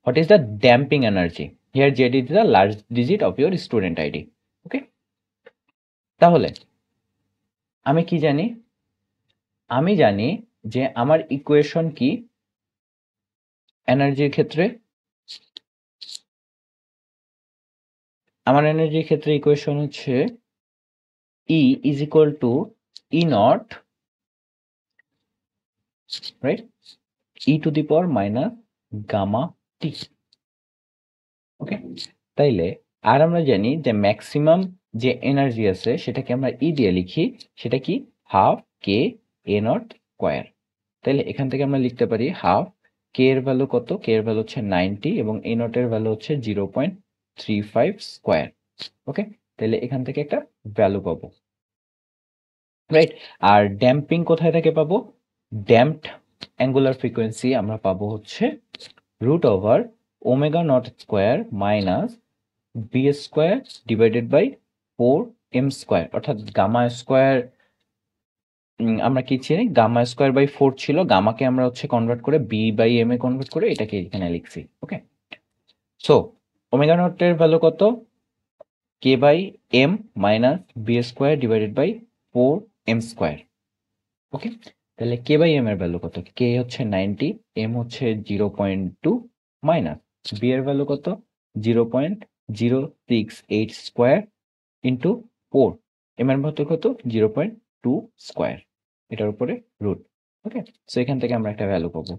what is the damping energy? Here z is the large digit of your student ID. Okay, তাহলে আমি কি জানি? আমি জানি যে আমার ইকুয়েশন কি এনার্জির ক্ষেত্রে? আমার এনার্জির ক্ষেত্রে ইকুয়েশন হচ্ছে E is equal to E naught, right? E to the power minus gamma t. ওকে, তাইলে আর আমরা জানি যে ম্যাক্সিমাম যে এনার্জি আছে সেটাকে আমরা ই দিয়ে লিখি, সেটা কি হাফ কে এ নট স্কোয়ার। তাইলে এখান থেকে আমরা লিখতে পারি হাফ কে এর ভ্যালু কত? কে এর ভ্যালু হচ্ছে 90 এবং এ নট এর ভ্যালু হচ্ছে 0.35 স্কোয়ার। ওকে, তাহলে এখান থেকে একটা ভ্যালু পাবো, রাইট? আর ড্যাম্পিং কোথায় থেকে পাবো? ড্যাম্পড অ্যাঙ্গুলার ফ্রিকোয়েন্সি আমরা পাবো হচ্ছে root over omega not square minus b square divided by 4m square, অর্থাৎ গামা স্কোয়ার। আমরা কি ছিল, গামা স্কোয়ার বাই 4 ছিল, গামাকে আমরা হচ্ছে কনভার্ট করে বি বাই এম এ কনভার্ট করে এটাকে এখানে লিখছি। ওকে, সো ওমেগা নটের ভ্যালু কত? K by m minus b square divided by 4m square. Okay, তাহলে কে বাই এম এর ভ্যালু কত? কে হচ্ছে 90, এম হচ্ছে 0.2 মাইনাস বি এর ভ্যালু কত? 0.068 স্কোয়ার ইন্টু 4, এম এর ভ্যালু কত? 0.2 স্কোয়ার, এটার উপরে রুট। ওকে, সো এখান থেকে আমরা একটা ভ্যালু পাবো,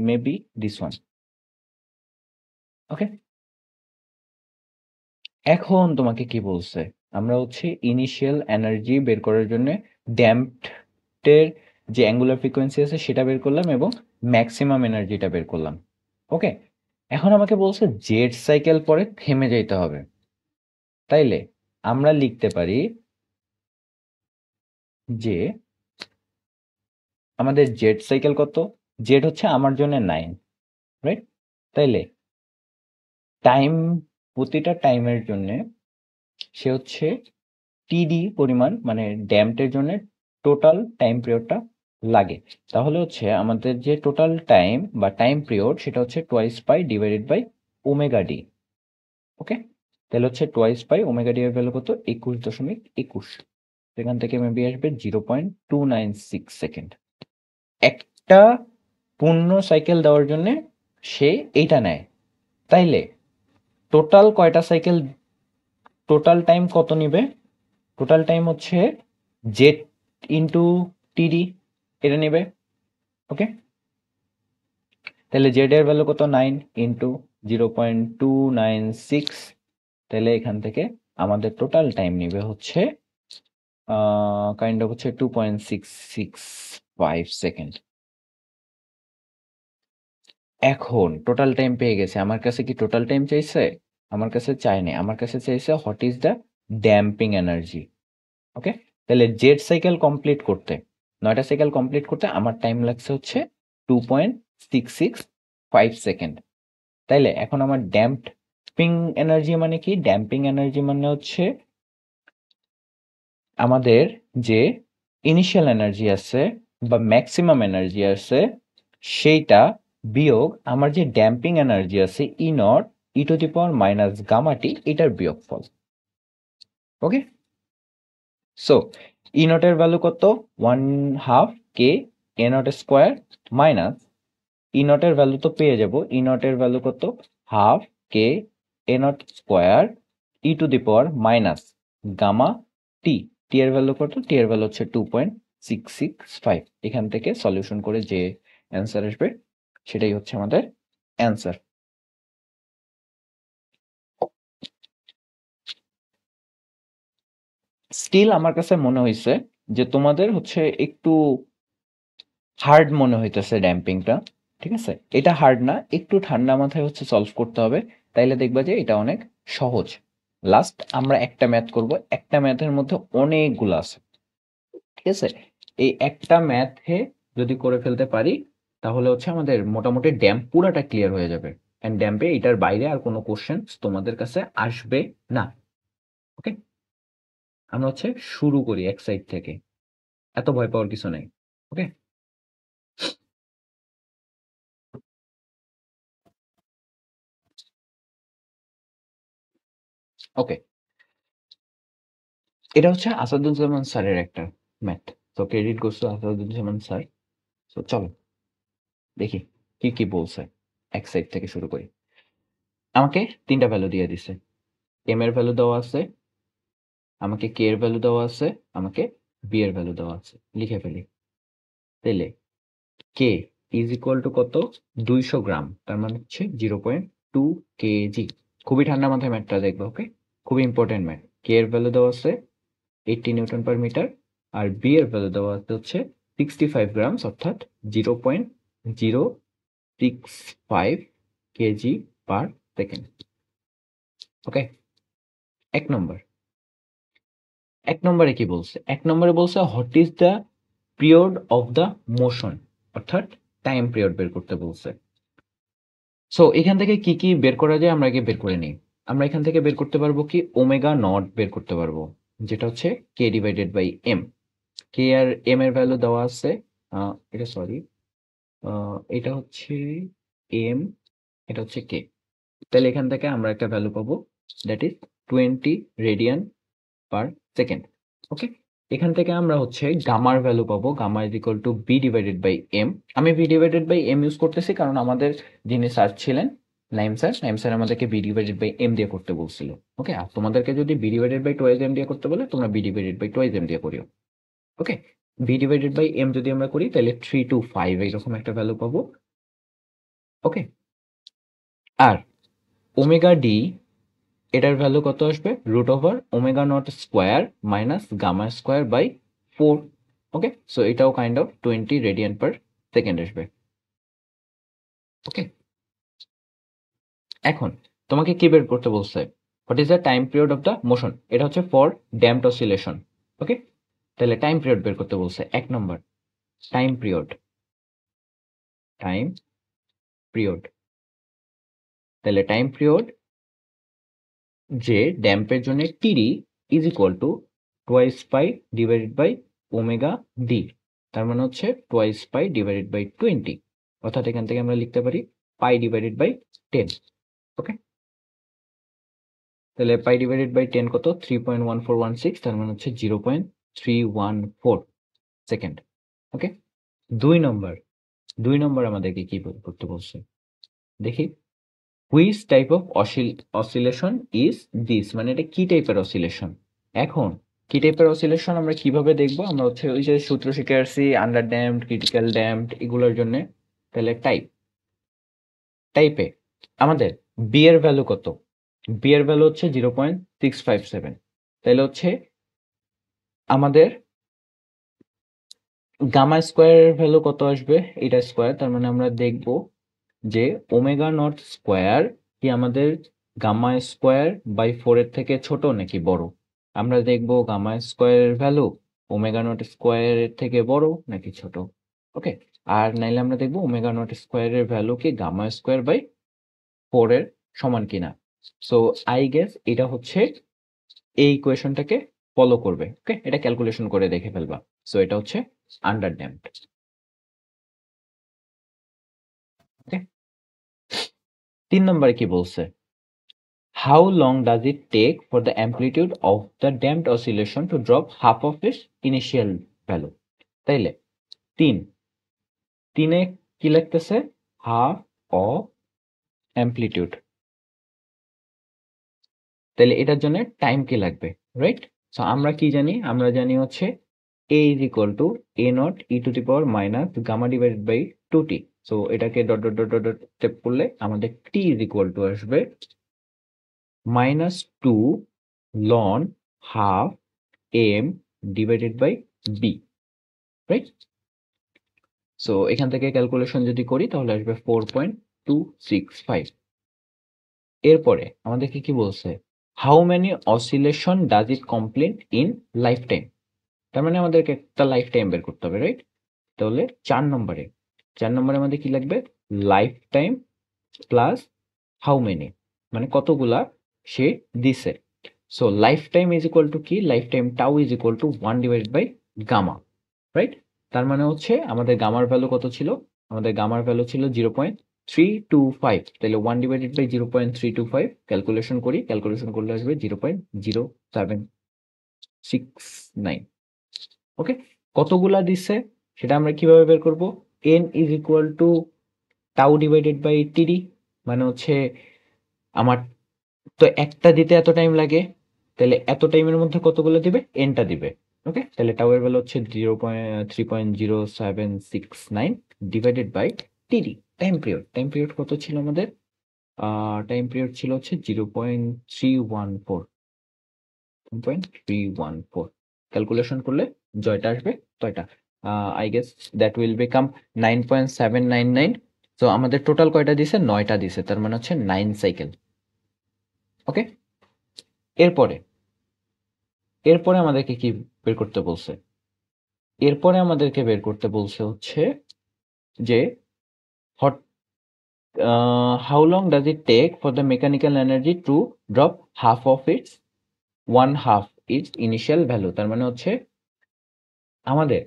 মেবি দিস ওয়ান। ওকে, এখন তোমাকে কি বলছে? আমরা হচ্ছে ইনিশিয়াল এনার্জি বের করার জন্য ড্যাম্পডের যে অ্যাঙ্গুলার ফ্রিকোয়েন্সি আছে সেটা বের করলাম এবং ম্যাক্সিমাম এনার্জিটা বের করলাম। ওকে, এখন আমাকে বলছে জেড সাইকেল পরে থেমে যাইতে হবে। তাইলে আমরা লিখতে পারি যে আমাদের জেড সাইকেল কত? জেড হচ্ছে আমার জন্য 9, রাইট? তাইলে টাইম, প্রতিটা টাইমের জন্য সে হচ্ছে টিডি পরিমাণ, মানে ড্যাম্পের জন্য টোটাল টাইম পিরিয়ডটা লাগে। তাহলে হচ্ছে আমাদের যে টোটাল টাইম বা টাইম পিরিয়ড সেটা হচ্ছে twice pi divided by omega D. Okay, তাহলে হচ্ছে টোয়াইস পাই ওমেগা ডি এর ভ্যালু কত? 21.21। সেখান থেকে মেবি আসবে 0.296 সেকেন্ড। একটা পূর্ণ সাইকেল দেওয়ার জন্য সে এইটা নেয়। তাইলে টোটাল কয়টা সাইকেল, টোটাল টাইম কত নিবে? টোটাল টাইম হচ্ছে জেড ইন্টু টিডি, এটা নেবে। ওকে, তাহলে জেড এর ভ্যালু কত? 9 ইন্টু 0.296, তাহলে এখান থেকে আমাদের টোটাল টাইম নিবে হচ্ছে কাইন্ড অফ হচ্ছে 2.665 সেকেন্ড। এখন টোটাল টাইম পেয়ে গেছে, আমার কাছে কি টোটাল টাইম চাইছে? আমার কাছে চায়নি, আমার কাছে চাইছে what is the damping energy. Okay, তাহলে জেড সাইকেল কমপ্লিট করতে, 9টা সাইকেল কমপ্লিট করতে আমার টাইম লাগছে হচ্ছে 2.665 সেকেন্ড। তাইলে এখন আমার ড্যাম্পিং এনার্জি মানে কি? ড্যাম্পিং এনার্জি মানে হচ্ছে আমাদের যে ইনিশিয়াল এনার্জি আছে বা ম্যাক্সিমাম এনার্জি আছে সেইটা বিয়োগ আমার যে ড্যাম্পিং এনার্জি আছে e naught e to the power minus gamma t, এটার বিয়োগফল। ওকে, সো ই নটের ভ্যালু কত? 1/2 কে এ নট স্কোয়ার মাইনাস ই নটের ভ্যালু তো পেয়ে যাব, ই নটের ভ্যালু কত? Half K A naught square E to the power minus gamma t, t এর ভ্যালু কত? টি এর ভ্যালু হচ্ছে 2.665। এখান থেকে সলিউশন করে যে অ্যান্সার আসবে সেটাই হচ্ছে আমাদের অ্যান্সার। স্টিল আমার কাছে মনে হয়েছে যে তোমাদের হচ্ছে একটু হার্ড মনে হইতেছে ড্যাম্পিংটা। ঠিক আছে, এটা হার্ড না, একটু ঠান্ডা মাথায় হচ্ছে সলভ করতে হবে, তাইলে দেখবা যে এটা অনেক সহজ। লাস্ট আমরা একটা ম্যাথ করব, একটা ম্যাথের মধ্যে অনেকগুলো আছে। ঠিক আছে, এই একটা ম্যাথে যদি করে ফেলতে পারি তাহলে হচ্ছে আমাদের মোটামুটি ড্যাম্প পুরাটা ক্লিয়ার হয়ে যাবে। এন্ড ড্যাম্পে এটার বাইরে আর কোনো কোশ্চেন তোমাদের কাছে আসবে না। ওকে, আমরা হচ্ছে শুরু করি এক সাইড থেকে। এত ভয় পাওয়ার কিছু নাই। ওকে? ওকে। এটা হচ্ছে আসাদুজ্জামান স্যারের একটা ম্যাথ। তো credit goes to Asaduzzaman sir. তো চলো দেখি কি কি বলছে। এক সাইড থেকে শুরু করি। আমাকে ৩ টা ভ্যালু দিয়ে দিছে। এম এর ভ্যালু দেওয়া আছে, আমাকে কে এর ভ্যালু দেওয়া আছে, আমাকে বি এর ভ্যালু দেওয়া আছে। লিখে ফেলি। তাইলে কে ইজ ইকুয়াল টু কত? ২০০ গ্রাম। তার মানে হচ্ছে 0.2 কেজি। খুবই ঠান্ডা মাথায় ম্যাথটা দেখবে, ওকে? খুবই ইম্পর্টেন্ট ম্যাথ। কে এর ভ্যালু দেওয়া আছে 80 নিউটন পার মিটার, আর বি এর ভ্যালু দেওয়া আছে হচ্ছে 65 গ্রামস, অর্থাৎ 0.065 কেজি পার সেকেন্ড। ওকে? এক নম্বর। এক নম্বরে কি বলছে? এক নম্বরে বলছে what is the period of the motion, অর্থাৎ টাইম পিরিয়ড বের করতে বলছে। সো এখান থেকে কি কি বের করা যায় আমরা আগে বের করে নিই। আমরা এখান থেকে বের করতে পারবো কি ওমেগা নট বের করতে পারবো, যেটা হচ্ছে k divided by m. K আর এম এর ভ্যালু দেওয়া আছে, এটা সরি, এটা হচ্ছে এম, এটা হচ্ছে কে। তাহলে এখান থেকে আমরা একটা ভ্যালু পাবো, that is 20 radian per second. Okay? এখান থেকে আমরা হচ্ছে গামার ভ্যালু পাবো, gamma is equal to B divided by m. আমি b divided by m use করতেছি কারণ আমাদের যিনি স্যার ছিলেন নাইম স্যার আমাদেরকে বি ডিভাইডেড বাই এম দিয়ে করতে বলছিল। ওকে? আর তোমাদেরকে যদি b divided by twice m দিয়ে করতে বলে তোমরা b divided by twice m দিয়ে করিও। Okay? B divided by m যদি আমরা করি তাহলে 325 এইরকম একটা ভ্যালু পাবো। ওকে? আর ওমেগা ডি, এটার ভ্যালু কত আসবে? Root over omega not square minus gamma square by 4। Okay? So এটাও kind of 20 radian per second আসবে। ওকে? এখন তোমাকে কি বের করতে বলছে? What is the time period of the motion? এটা হচ্ছে ফর ড্যাম্পড অসিলেশন। ওকে? তাহলে টাইম পিরিয়ড বের করতে বলছে। এক নম্বর টাইম পিরিয়ড, টাইম পিরিয়ড। তাহলে টাইম পিরিয়ড যে ড্যাম্পের জন্য t d is equal to twice pi divided by omega d. তার মানে হচ্ছে টোয়াইস পাই ডিভাইডেড বাই 20, অর্থাৎ এখান থেকে আমরা লিখতে পারি পাই ডিভাইডেড বাই 10। ওকে? তাহলে পাই ডিভাইডেড বাই 10 কত? 3.1416, তার মানে হচ্ছে 0.314 সেকেন্ড। ওকে? দুই নম্বর, দুই নম্বর আমাদেরকে কি করতে বলছে দেখি। Which type of oscillation is this, মানে এটা কি টাইপের অসিলেশন। এখন কি টাইপের অসিলেশন আমরা কিভাবে দেখবো? আমরা হচ্ছে ওই যে সূত্র শিখে আসছি আন্ডার ড্যাম্পড, ক্রিটিক্যাল ড্যাম্পড, এগুলোর জন্য। তাহলে টাইপে আমাদের বি এর ভ্যালু কত? বি এর ভ্যালু হচ্ছে 0.657। তাহলে হচ্ছে আমাদের গামা স্কোয়ারের ভ্যালু কত আসবে? এটা স্কোয়ার, তার মানে আমরা দেখবো যে ওমেগা নট স্কোয়ার কি আমাদের গামা স্কোয়ার বাই 4 এর থেকে ছোট নাকি বড়। আমরা দেখবো গামা স্কোয়ারের ভ্যালু ওমেগা নট স্কোয়ারের থেকে বড় নাকি ছোট। ওকে? আর নাইলে আমরা দেখবো ওমেগা নট স্কোয়ারের ভ্যালু কি গামা স্কোয়ার বাই 4 এর সমান কিনা। সো আই গেস এটা হচ্ছে এই ইকুয়েশনটাকে ফলো করবে। ওকে? এটা ক্যালকুলেশন করে দেখে ফেলবা। সো এটা হচ্ছে আন্ডার ড্যাম্পড। ওকে? 3 নম্বরে কি বলছে? How long does it take for the amplitude of the damped oscillation to drop half of its initial value? তাইলে 3 কি লিখতেছে? Half of amplitude. তাহলে এটার জন্য টাইম কি লাগবে, রাইট? সো আমরা কি জানি? আমরা জানি হচ্ছে a is equal to a naught e to the power minus gamma divided by 2t। So এটাকে dot dot dot dot dot step করলে আমাদের t is equal to আসবে -2 ln half m divided by b, right? So এখান থেকে calculation যদি করি তাহলে আসবে 4.265। এরপরে আমাদেরকে কি বলছে? How many oscillation does it complete in life time. তার মানে আমাদেরকে একটা লাইফ টাইম বের করতে হবে, রাইট? তাহলে 4 নম্বরে আমাদের কি লাগবে? Life time plus how many, মানে কতগুলা সে দিছে। So life time is equal to কি? Life time tau is equal to 1 divided by gamma. Right? তার মানে হচ্ছে আমাদের গামার ভ্যালু কত ছিল? আমাদের গামার ভ্যালু ছিল 0.325, তাহলে 1/0.325 ক্যালকুলেশন করি, ক্যালকুলেশন করলে আসবে 0.0769। ওকে, কতগুলা দিচ্ছে সেটা আমরা কিভাবে বের করব? n is equal to tau divided by t d, মানে হচ্ছে আমার তো একটা দিতে এত টাইম লাগে, তাহলে এত টাইমের মধ্যে কতগুলো দিবে? এনটা দিবে। ওকে, তাহলে টাউ এর ভ্যালু হচ্ছে 3.0769 ডিভাইডেড বাই টিডি, টাইম পিরিয়ড। টাইম পিরিয়ড কত ছিল আমাদের? টাইম পিরিয়ড ছিল হচ্ছে 0.314। ক্যালকুলেশন করলে জয়টা আসবে তয়টা, I guess that will become 9.799। তো আমাদের টোটাল কয়টা দিছে? 9টা দিছে, তার মানে হচ্ছে 9 সাইকেল। ওকে, এরপরে এরপরে আমাদেরকে কি বের করতে বলছে? এরপরে আমাদেরকে বের করতে বলছে হচ্ছে যে hot how long does it take for the mechanical energy to drop half of its one half its initial value. তার মানে হচ্ছে আমাদের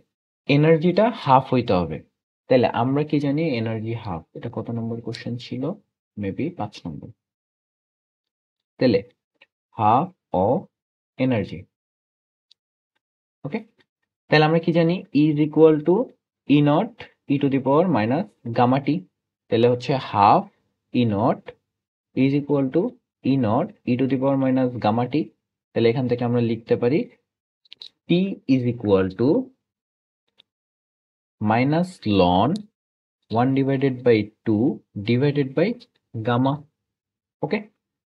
এনার্জিটা হাফ হইতে হবে। তাহলে আমরা কি জানি এনার্জি হাফ? এটা কত নম্বর কোশ্চেন ছিল? মেবি 5 নম্বর। তাহলে হাফ অফ এনার্জি। ওকে, তাহলে আমরা কি জানি? Is equal to e naught e to the power minus gamma t. তাহলে হচ্ছে half e naught is equal to e naught e to the power minus gamma t. তাহলে এখান থেকে আমরা লিখতে পারি t is equal to minus ln 1/2 divided by gamma. Okay,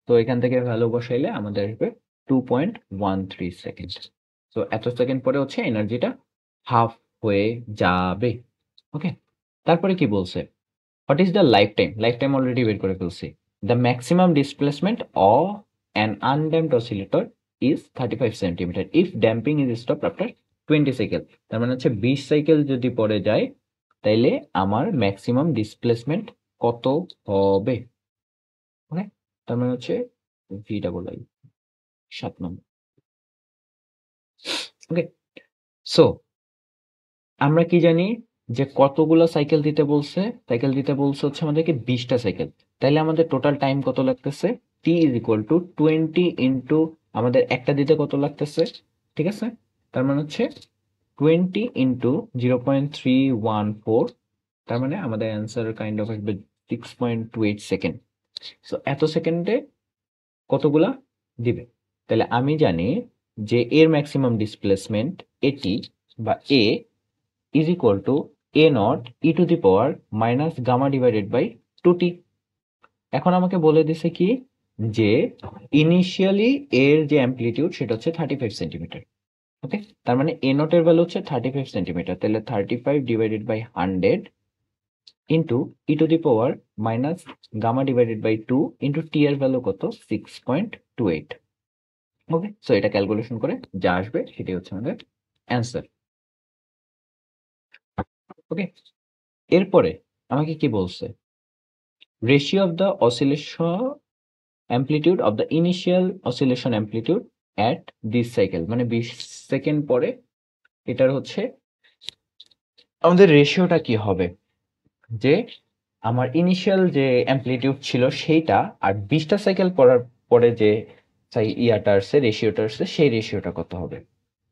তো এখান থেকে ভ্যালু বসাইলে আমাদের আসবে 2.13 সেকেন্ড। তো এত সেকেন্ড পরে হচ্ছে এনার্জিটা হাফ হয়ে যাবে। ওকে, তারপরে কি বলছে? What is the life time? Life time already বের করে ফেলছি। The maximum displacement of an undamped oscillator is 35 centimetre if damping is stopped after 20 cycle. তার মানে হচ্ছে 20 সাইকেল যদি পরে যায় তাইলে আমার ম্যাক্সিমাম ডিসপ্লেসমেন্ট কত হবে? ওকে, তার মানে হচ্ছে V double I 7 number. Okay, so আমরা কি জানি যে কতগুলো সাইকেল দিতে বলছে? সাইকেল দিতে বলছে হচ্ছে আমাদেরকে 20টা সাইকেল। তাইলে আমাদের টোটাল টাইম কত লাগতেছে? টি ইজ ইকুয়াল টু 20 ইন্টু আমাদের একটা দিতে কত লাগতেছে? ঠিক আছে, তার মানে হচ্ছে 20 ইন্টু 0.314, তার মানে আমাদের অ্যান্সার কাইন্ড অফ আসবে 6.28 সেকেন্ড। সো এত সেকেন্ডে কতগুলা দিবে? তাহলে আমি জানি যে এর ম্যাক্সিমাম ডিসপ্লেসমেন্ট এটি বা এ is equal to a naught e to the power minus gamma divided by 2t। এখন আমাকে বলে দিছে কি যে ইনিশিয়ালি এর যে অ্যাম্পলিটিউড সেটা হচ্ছে 35 সেন্টিমিটার। ওকে, তার মানে এ নট এর ভ্যালু হচ্ছে 35 সেন্টিমিটার। তাহলে 35 divided by 100 into e to the power minus gamma divided by 2 into t এর ভ্যালু কত? 6.28। ওকে, সো এটা ক্যালকুলেশন করে যা আসবে সেটাই হচ্ছে আমাদের অ্যান্সার। ওকে, এরপরে আমাকে কি বলছে? Ratio of the oscillation amplitude of the initial oscillation amplitude at this cycle, মানে 20 সেকেন্ড পরে এটার হচ্ছে আমাদের রেশিওটা কি হবে? যে আমার ইনিশিয়াল যে অ্যাম্পলিটিউড ছিল সেইটা আর 20টা সাইকেল পরার পরে যে ইয়াটা আসছে, রেশিওটা আসছে, সেই রেশিওটা কত হবে?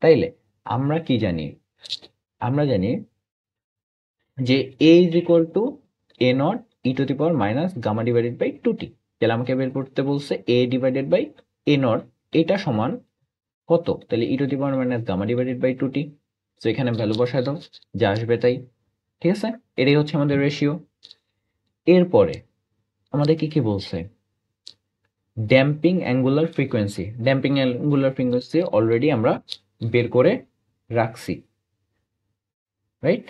তাইলে আমরা কি জানি? আমরা জানি যে a is equal to a naught e to the power minus gamma divided by 2t। তাহলে আমাকে বের করতে বলছে a divided by a naught, এটা সমান কত? তাহলে e to the power minus gamma divided by 2t। তো এখানে ভ্যালু বসায় দাও, যা আসবে তাই। ঠিক আছে, এটাই হচ্ছে আমাদের রেশিও। এরপরে আমাদের কি কি বলছে? Damping angular frequency. Damping angular frequency already আমরা বের করে রাখছি, রাইট?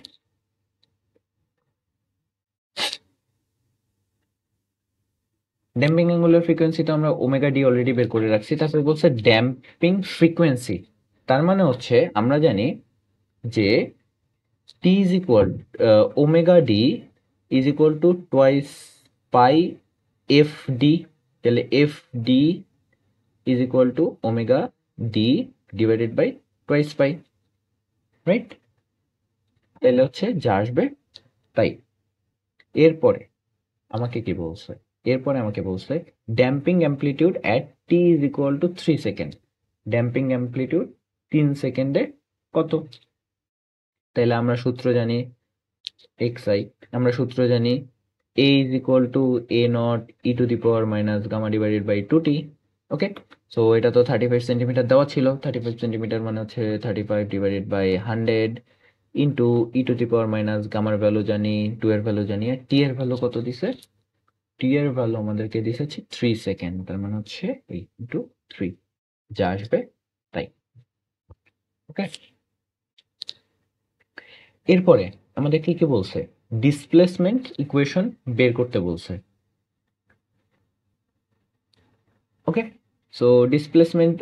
ড্যাম্পিং অ্যাঙ্গুলার ফ্রিকোয়েন্সি তো আমরা ওমেগা ডি অলরেডি বের করে রাখছি। তারপরে বলছে ড্যাম্পিং ফ্রিকোয়েন্সি, তার মানে হচ্ছে আমরা জানি যে t is equal omega D is equal to twice pi f d. তাহলে f D is equal to omega d divided by twice pi, right? তাহলে হচ্ছে যা আসবে তাই। এরপরে আমাকে কি বলছে, damping amplitude at T is equal to 3 second. Damping amplitude 3 সেকেন্ডে কত? তাহলে আমরা সূত্র জানি xi, আমরা সূত্র জানি a is equal to a naught e to the power minus gamma divided by 2t। Okay, so এটা তো 35 সেন্টিমিটার দেওয়া ছিল। 35 সেন্টিমিটার মানে হচ্ছে 35 divided by 100 into e to the power minus গামার ভ্যালু জানি, 2 এর ভ্যালু জানি, আর টি এর ভ্যালু কত দিছে? টি এর ভ্যালু আমাদেরকে দিছে 3 সেকেন্ড, তার মানে হচ্ছে এই ইন্টু 3, যা আসবে তাই। ওকে, এরপরে আমাদের কি বলছে? ডিসপ্লেসমেন্ট ইকুয়েশন বের করতে বলছে। Okay, so displacement,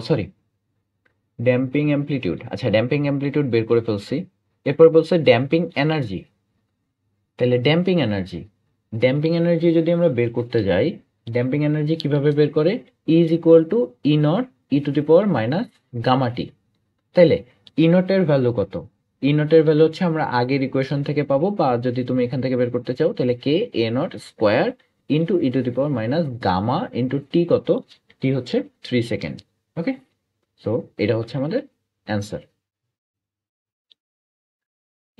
sorry, damping amplitude, আচ্ছা ড্যাম্পিং অ্যামপ্লিটিউড বের করে ফেলছি। এরপর বলছে ড্যাম্পিং এনার্জি। তাহলে ড্যাম্পিং এনার্জি যদি আমরা বের করতে যাই, ড্যাম্পিং এনার্জি কিভাবে বের করে? Is equal to e naught e to the power minus gamma t. তাইলে ই নটের ভ্যালু কত? ই নটের ভ্যালু হচ্ছে আমরা আগের ইকুয়েশন থেকে পাবো, বা যদি তুমি এখান থেকে বের করতে চাও তাহলে k A naught square into e to the power minus gamma into t কত? টি হচ্ছে 3 সেকেন্ড। ওকে, সো এটা হচ্ছে আমাদের অ্যান্সার।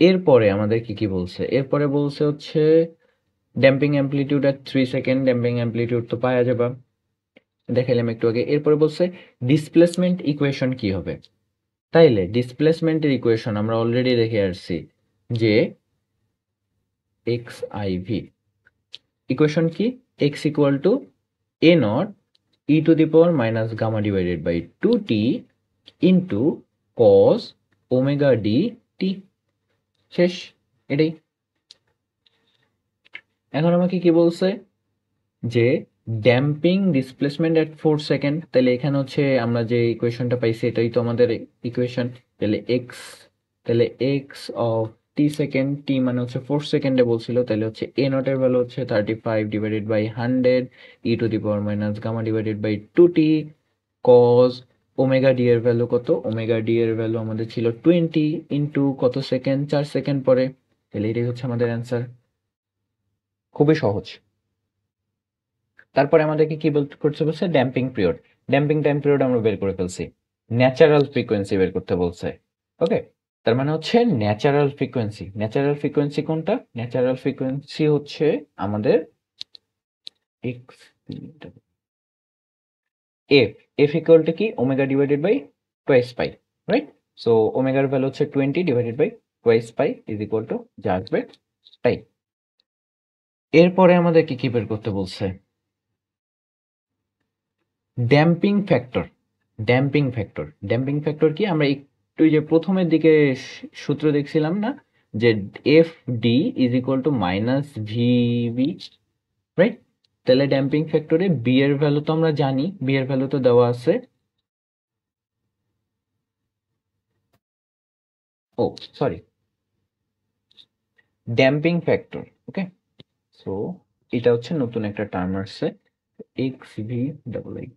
এরপরে আমাদের কি বলছে? এরপরে বলছে হচ্ছে ড্যাম্পিং অ্যামপ্লিটিউড এট 3 সেকেন্ড। ড্যাম্পিং অ্যামপ্লিটিউড তো পাওয়া যাবে, দেখাইলাম একটু আগে। এরপরে বলছে ডিসপ্লেসমেন্ট ইকুয়েশন কি হবে? তাইলে ডিসপ্লেসমেন্টের ইকুয়েশন আমরা অলরেডি দেখে আসছি যে এক্স আই ভি ইকুয়েশন কি? X equal to a naught e to the power minus gamma divided by 2t into cos omega D t. শেষ, এটাই। এখন আমাকে কি বলছে? যে ড্যাম্পিং ডিসপ্লেসমেন্ট এট 4 সেকেন্ড। তাহলে এখানে হচ্ছে আমরা যে ইকুয়েশনটা পাইছি এটাই তো আমাদের ইকুয়েশন। তাহলে এক্স অফ টি সেকেন্ড, টি মানে হচ্ছে 4 সেকেন্ডে বলছিল, তাহলে হচ্ছে এ নট এর ভ্যালু হচ্ছে 35 divided by 100 e to the power minus gamma divided by 2t cos omega D এর ভ্যালু কত? ওমেগা ডি এর ভ্যালু আমাদের ছিল 20 ইন্টু কত সেকেন্ড? 4 সেকেন্ড পরে। তাহলে এটাই হচ্ছে আমাদের অ্যান্সার। খুবই সহজ। তারপরে আমাদেরকে কি করতে বলছে? Damping period. Damping time period আমরা বের করে ফেলছি। ন্যাচারাল ফ্রিকোয়েন্সি বের করতে বলছে। ওকে, তার মানে হচ্ছে ন্যাচারাল ফ্রিকোয়েন্সি কোনটা? ন্যাচারাল ফ্রিকোয়েন্সি হচ্ছে আমাদের x f. F equal to কি? Omega divided by twice pi, right? So ওমেগার ভ্যালু হচ্ছে 20 divided by twice pi is equal to যা আসবে তাই। এরপরে আমাদের কি বের করতে বলছে? Damping factor. ড্যাম্পিং ফ্যাক্টর কি? আমরা একটু যে প্রথমের দিকে সূত্র দেখছিলাম না, যে F D is equal to minus V B, right? তাহলে ড্যাম্পিং ফ্যাক্টরে বি এর ভ্যালু তো আমরা জানি, বি এর ভ্যালু তো দেওয়া আছে। ও sorry, damping factor. Okay, so এটা হচ্ছে নতুন একটা টার্ম আসছে, X V double I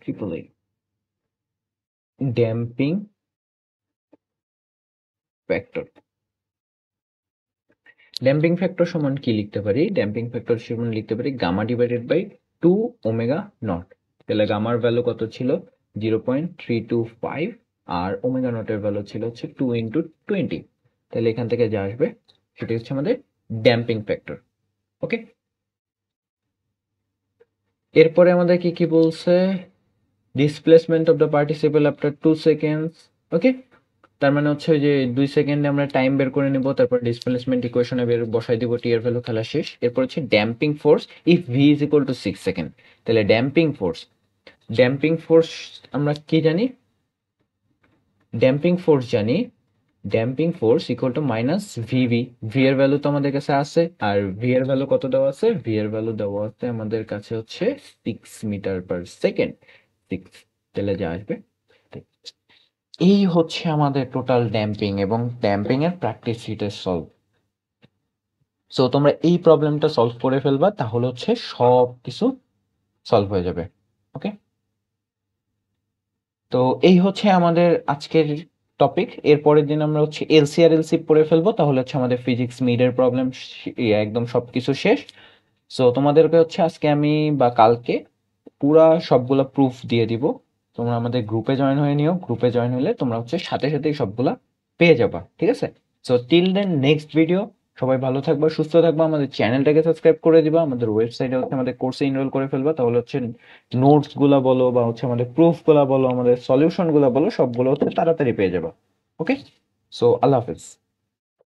triple I, damping factor. Damping factor সমান কি লিখতে পারি? ড্যাম্পিং ফ্যাক্টর সমান লিখতে পারি gamma divided by 2 omega naught. তাহলে গামার ভ্যালু কত ছিল? 0.325, আর ওমেগা নটের ভ্যালু ছিল হচ্ছে 2 ইন্টু 20। তাহলে এখান থেকে যা আসবে সেটা হচ্ছে আমাদের ড্যাম্পিং ফ্যাক্টর। ওকে, এরপরে আমাদের কি বলছে? Displacement of the participle after 2 seconds. Okay, তার মানে হচ্ছে যে 2 সেকেন্ডে আমরা টাইম বের করে নিব, তারপর ডিসপ্লেসমেন্ট ইকুয়েশনে বসাই দিব, টি এর ভ্যালু, খেলা শেষ। এরপর হচ্ছে damping force if V is equal to 6 second. তাহলে ড্যাম্পিং ফোর্স আমরা কি জানি? Damping force equal to minus V V. V এর ভ্যালু তো আমাদের কাছে আছে, আর ভি এর ভ্যালু কত দেওয়া আছে? ভি এর ভ্যালু দেওয়া আছে আমাদের কাছে হচ্ছে 6 মিটার পার সেকেন্ড। 6, তাহলে যা আসবে। এই হচ্ছে আমাদের টোটাল ড্যাম্পিং এবং ড্যাম্পিং এর প্র্যাকটিস শিটের সলভ। সো তোমরা এই প্রবলেমটা সলভ করে ফেলবা, তাহলে হচ্ছে সব কিছু সলভ হয়ে যাবে। ওকে, তো এই হচ্ছে আমাদের আজকের টপিক, এর পরের দিন আমরা হচ্ছে এলসি আর এলসি পড়ে ফেলবো, তাহলে হচ্ছে আমাদের ফিজিক্স মিডের প্রবলেম একদম সবকিছু শেষ। সো তোমাদেরকে হচ্ছে আজকে আমি বা কালকে পুরা সবগুলা প্রুফ দিয়ে দিব, তোমরা আমাদের গ্রুপে জয়েন হয়ে নিও, গ্রুপে জয়েন হলে তোমরা হচ্ছে সাথে সাথেই সবগুলা পেয়ে যাবা, ঠিক আছে? So till then next video, সবাই ভালো থাকবা, সুস্থ থাকবা, আমাদের চ্যানেলটাকে সাবস্ক্রাইব করে দিবা, আমাদের ওয়েবসাইটে হচ্ছে আমাদের কোর্সে এনরোল করে ফেলবা, তাহলে হচ্ছে নোটস গুলা বলো বা হচ্ছে আমাদের প্রুফ গুলা বলো, আমাদের সলিউশন গুলা বলো, সবগুলো হচ্ছে তাড়াতাড়ি পেয়ে যাবা। ওকে, সো আল্লাহ হাফেজ।